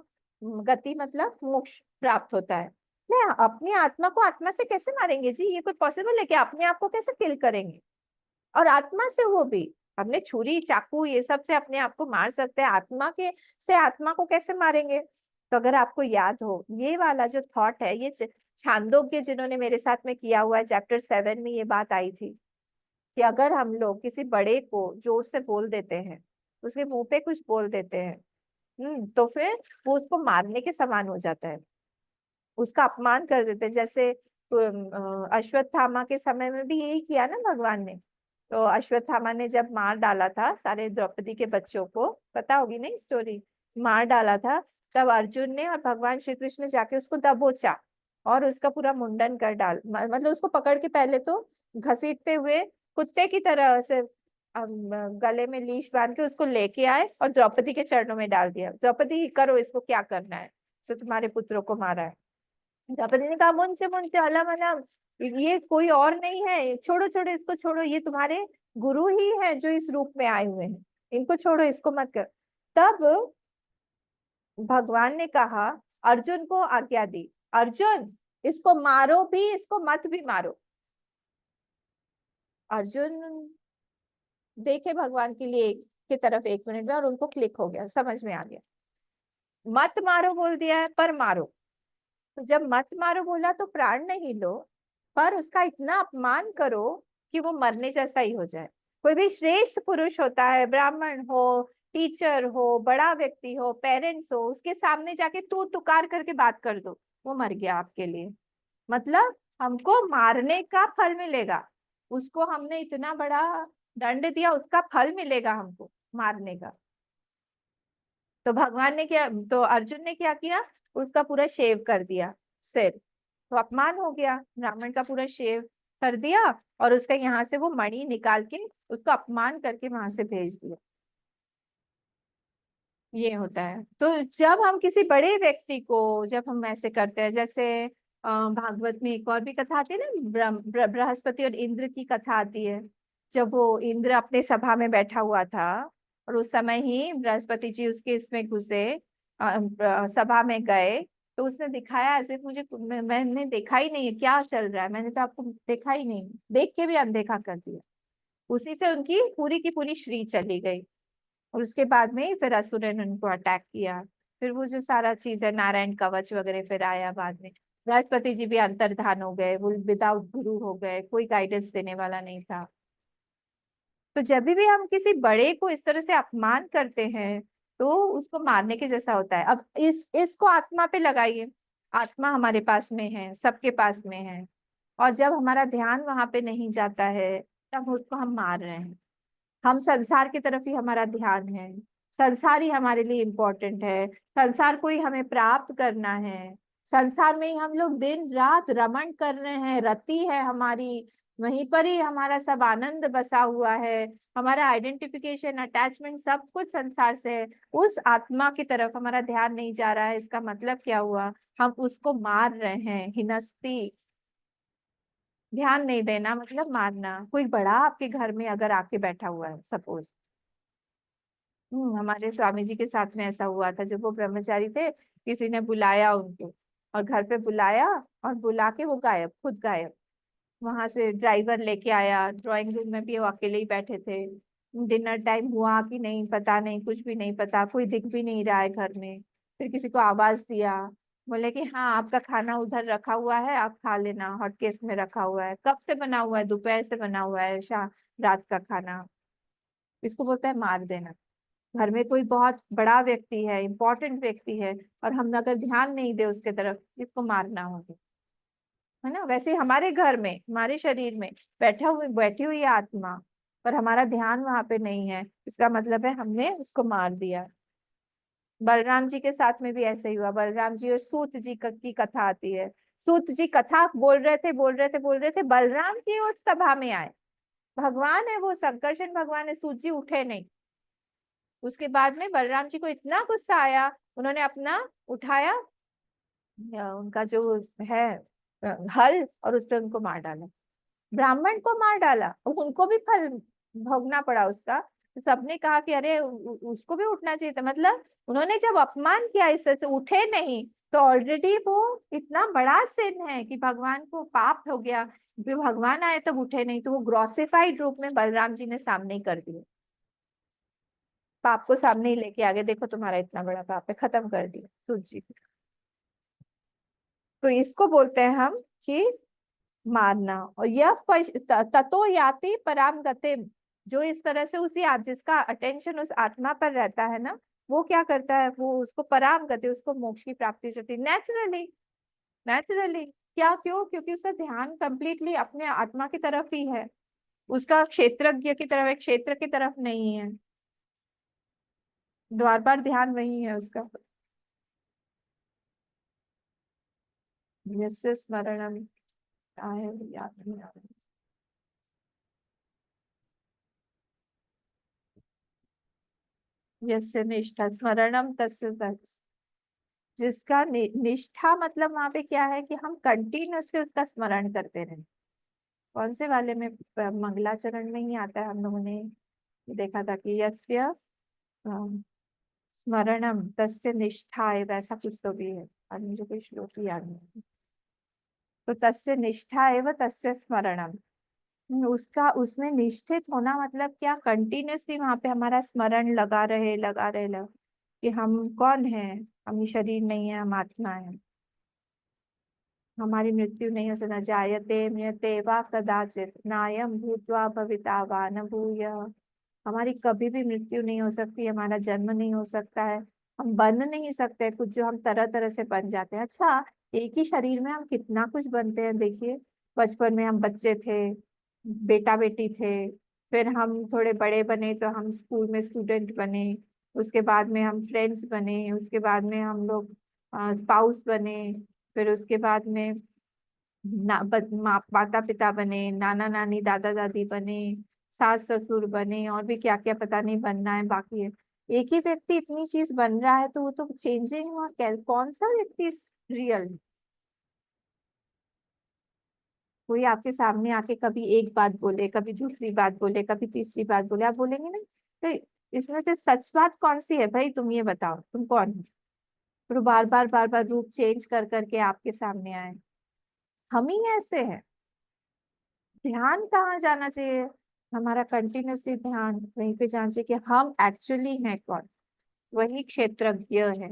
गति मतलब मोक्ष प्राप्त होता है। नहीं, अपनी आत्मा को आत्मा से कैसे मारेंगे जी, ये कोई पॉसिबल है क्या, अपने आप को कैसे किल करेंगे, और आत्मा से, वो भी हमने छुरी चाकू ये सब से अपने आप को मार सकते हैं, आत्मा के से आत्मा को कैसे मारेंगे। तो अगर आपको याद हो ये वाला जो थॉट है, ये छांदोग्य जिन्होंने मेरे साथ में किया हुआ है, चैप्टर 7 में ये बात आई थी कि अगर हम लोग किसी बड़े को जोर से बोल देते हैं, उसके मुंह पे कुछ बोल देते हैं, तो फिर वो उसको मारने के समान हो जाता है, उसका अपमान कर देते हैं। जैसे अश्वत्थामा के समय में भी यही किया ना भगवान ने। तो अश्वत्थामा ने जब मार डाला था सारे द्रौपदी के बच्चों को, पता होगी ना स्टोरी, मार डाला था, तब अर्जुन ने और भगवान श्री कृष्ण ने जाके उसको दबोचा और उसका पूरा मुंडन कर मतलब उसको पकड़ के पहले तो घसीटते हुए कुत्ते की तरह से गले में लीश बांध के उसको लेके आए और द्रौपदी के चरणों में डाल दिया, द्रौपदी करो इसको, क्या करना है, तो तुम्हारे पुत्रों को मारा है। द्रौपदी ने कहा, मुंचे मुंचे अलम अलम, ये कोई और नहीं है, छोड़ो छोड़ो इसको, छोड़ो, ये तुम्हारे गुरु ही है जो इस रूप में आए हुए हैं, इनको छोड़ो, इसको मत कर। तब भगवान ने कहा, अर्जुन को आज्ञा दी, अर्जुन इसको मारो भी, इसको मत भी मारो। अर्जुन देखे भगवान के लिए की तरफ 1 मिनट में, और उनको क्लिक हो गया, समझ में आ गया, मत मारो बोल दिया है पर मारो। तो जब मत मारो बोला तो प्राण नहीं लो, पर उसका इतना अपमान करो कि वो मरने जैसा ही हो जाए। कोई भी श्रेष्ठ पुरुष होता है, ब्राह्मण हो, टीचर हो, बड़ा व्यक्ति हो, पेरेंट्स हो, उसके सामने जाके तू तुकार करके बात कर दो, वो मर गया आपके लिए। मतलब हमको मारने का फल मिलेगा, उसको हमने इतना बड़ा दंड दिया, उसका फल मिलेगा हमको मारने का। तो भगवान ने क्या, तो अर्जुन ने क्या किया, उसका पूरा शेव कर दिया सिर, तो अपमान हो गया, ब्राह्मण का पूरा शेव कर दिया, और उसका यहाँ से वो मणि निकाल के उसको अपमान करके वहां से भेज दिया। ये होता है। तो जब हम किसी बड़े व्यक्ति को, जब हम ऐसे करते हैं, जैसे भागवत में एक और भी कथा आती है ना, बृहस्पति और इंद्र की कथा आती है। जब वो इंद्र अपने सभा में बैठा हुआ था, और उस समय ही बृहस्पति जी उसके इसमें घुसे, सभा में गए, तो उसने दिखाया ऐसे, मुझे मैंने देखा ही नहीं है क्या चल रहा है, मैंने तो आपको देखा ही नहीं, देख के भी अनदेखा कर दिया। उसी से उनकी पूरी की पूरी श्री चली गई। और उसके बाद में फिर असुर ने उनको अटैक किया। फिर वो जो सारा चीज है, नारायण कवच वगैरह फिर आया बाद में। बृहस्पति जी भी अंतर्धान हो गए, वो विदाउट गुरु हो गए, कोई गाइडेंस देने वाला नहीं था। तो जब भी हम किसी बड़े को इस तरह से अपमान करते हैं, तो उसको मारने के जैसा होता है। अब इसको आत्मा पे लगाइए, आत्मा हमारे पास में है, सबके पास में है, और जब हमारा ध्यान वहां पे नहीं जाता है, तब उसको हम मार रहे हैं। हम संसार की तरफ ही हमारा ध्यान है, संसार ही हमारे लिए इम्पोर्टेंट है, संसार को ही हमें प्राप्त करना है, संसार में ही हम लोग दिन रात रमण कर रहे हैं, रति है हमारी, वहीं पर ही हमारा सब आनंद बसा हुआ है, हमारा आइडेंटिफिकेशन अटैचमेंट सब कुछ संसार से है। उस आत्मा की तरफ हमारा ध्यान नहीं जा रहा है, इसका मतलब क्या हुआ, हम उसको मार रहे हैं। हिनस्ती, ध्यान नहीं देना मतलब मारना। कोई बड़ा आपके घर में अगर आके बैठा हुआ है सपोज, हमारे स्वामी जी के साथ में ऐसा हुआ था, जब वो ब्रह्मचारी थे, किसी ने बुलाया उनको, और घर पे बुलाया, और बुला के वो गायब, खुद गायब। वहां से ड्राइवर लेके आया, ड्राइंग रूम में भी वो अकेले ही बैठे थे। डिनर टाइम हुआ कि नहीं पता नहीं, कुछ भी नहीं पता, कोई दिख भी नहीं रहा है घर में। फिर किसी को आवाज दिया, बोले कि हाँ आपका खाना उधर रखा हुआ है, आप खा लेना, हॉटकेस में रखा हुआ है, कब से बना हुआ है, दोपहर से बना हुआ है, शाम रात का खाना। इसको बोलता है मार देना। घर में कोई बहुत बड़ा व्यक्ति है, इंपॉर्टेंट व्यक्ति है, और हम अगर ध्यान नहीं दे उसके तरफ, इसको मारना होगा, है ना। वैसे ही हमारे घर में, हमारे शरीर में बैठी हुई है आत्मा, पर हमारा ध्यान वहां पे नहीं है, इसका मतलब है हमने उसको मार दिया। बलराम जी के साथ में भी ऐसे ही हुआ। बलराम जी और सूत जी की कथा आती है। सूत जी कथा बोल रहे थे, बोल रहे थे, बोल रहे थे, बलराम जी उस सभा में आए। भगवान है वो, संकर्षण भगवान है, सूत जी उठे नहीं। उसके बाद में बलराम जी को इतना गुस्सा आया, उन्होंने अपना उठाया, उनका जो है हल, और उससे उनको मार डाला, ब्राह्मण को मार डाला, और उनको भी फल भोगना पड़ा उसका। तो सबने कहा कि अरे उसको भी उठना चाहिए था। मतलब उन्होंने जब अपमान किया, इस तरह से उठे नहीं, तो ऑलरेडी वो इतना बड़ा सिन है कि भगवान को पाप हो गया। भी भगवान आए तब उठे नहीं, तो वो ग्रोसिफाइड रूप में बलराम जी ने सामने ही कर दिया, पाप को सामने ही लेके आगे, देखो तुम्हारा इतना बड़ा पाप है, खत्म कर दिया सूत जी को। तो इसको बोलते हैं हम कि मारना। और यह ततो याति पराम गतिम, जो इस तरह से उसी जिसका अटेंशन उस आत्मा पर रहता है ना, वो क्या करता है, वो उसको पराम गति, उसको मोक्ष की प्राप्ति होती है नेचुरली। नेचुरली क्या, क्यों, क्योंकि उसका ध्यान कंप्लीटली अपने आत्मा की तरफ ही है, उसका क्षेत्रज्ञ की तरफ, एक क्षेत्र की तरफ नहीं है, द्वार बार ध्यान वही है उसका। यस्य स्मरणम आए, याद नहीं आ रहा। यस्य निष्ठा स्मरणम तस्य जिसका निष्ठा, मतलब वहां पे क्या है कि हम कंटिन्यूअसली उसका स्मरण करते रहे। कौन से वाले में, मंगलाचरण में ही आता है, हम लोगों ने देखा था कि यस्य स्मरणम तस्य निष्ठा, वैसा कुछ तो भी है, और मुझे कोई श्लोक ही याद नहीं। तो तस्य निष्ठा एवं तस्य स्मरणम, उसका उसमें निष्ठित होना मतलब क्या, कंटिन्यूअसली वहां पे हमारा स्मरण लगा रहे, लगा रहे, कि हम कौन है, हम ये शरीर नहीं है, हम आत्मा है। हमारी मृत्यु नहीं हो सकती। न जायते म्रियते वा कदाचित नायं भूत्वा भविता वा न भूयः। हमारी कभी भी मृत्यु नहीं हो सकती, हमारा जन्म नहीं हो सकता है, हम बन नहीं सकते कुछ जो हम तरह तरह से बन जाते हैं। अच्छा, एक ही शरीर में हम कितना कुछ बनते हैं। देखिए, बचपन में हम बच्चे थे, बेटा बेटी थे, फिर हम थोड़े बड़े बने तो हम स्कूल में स्टूडेंट बने, उसके बाद में हम फ्रेंड्स बने, उसके बाद में हम लोग स्पाउस बने, फिर उसके बाद में माता पिता बने, नाना नानी दादा दादी बने, सास ससुर बने, और भी क्या क्या पता नहीं बनना है बाकी है। एक ही व्यक्ति इतनी चीज बन रहा है तो वो तो चेंजिंग हुआ। कौन सा व्यक्ति रियल? कोई आपके सामने आके कभी एक बात बोले, कभी दूसरी बात बोले, कभी तीसरी बात बोले, आप बोलेंगे ना तो इसमें से सच बात कौन सी है भाई? तुम ये बताओ, तुम कौन हो? फिर बार बार रूप चेंज कर करके आपके सामने आए। हम ही ऐसे हैं। ध्यान कहाँ जाना चाहिए? हमारा कंटिन्यूसली ध्यान वहीं पे जाना चाहिए कि हम एक्चुअली हैं कौन। वही क्षेत्रज्ञ है।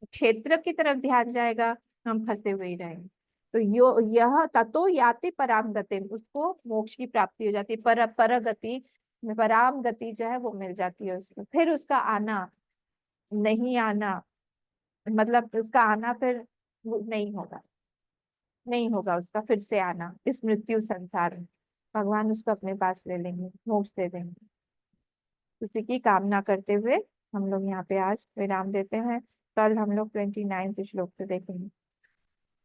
क्षेत्र की तरफ ध्यान जाएगा, हम फंसे हुए ही रहेंगे। तो यो यह ततो याति पराम गति, उसको मोक्ष की प्राप्ति हो जाती है। पर गति में पराम गति जो है वो मिल जाती है उसको। फिर उसका आना नहीं आना, मतलब उसका आना फिर वो नहीं होगा, नहीं होगा उसका फिर से आना इस मृत्यु संसार में। भगवान उसको अपने पास ले लेंगे, मोक्ष दे देंगे। उसी की कामना करते हुए हम लोग यहाँ पे आज विराम देते हैं। कल हम लोग 29 श्लोक से देखेंगे।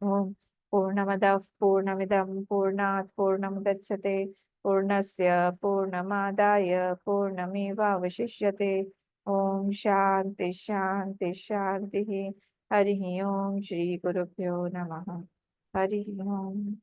ओम पूर्णमदः पूर्णमिदं पूर्णात् पूर्णमुदच्यते पूर्णस्य पूर्णमादाय पूर्णमेवावशिष्यते। ओम शांति शांति शांति। हरि ओम। श्री गुरुभ्यो नमः। हरि ओम।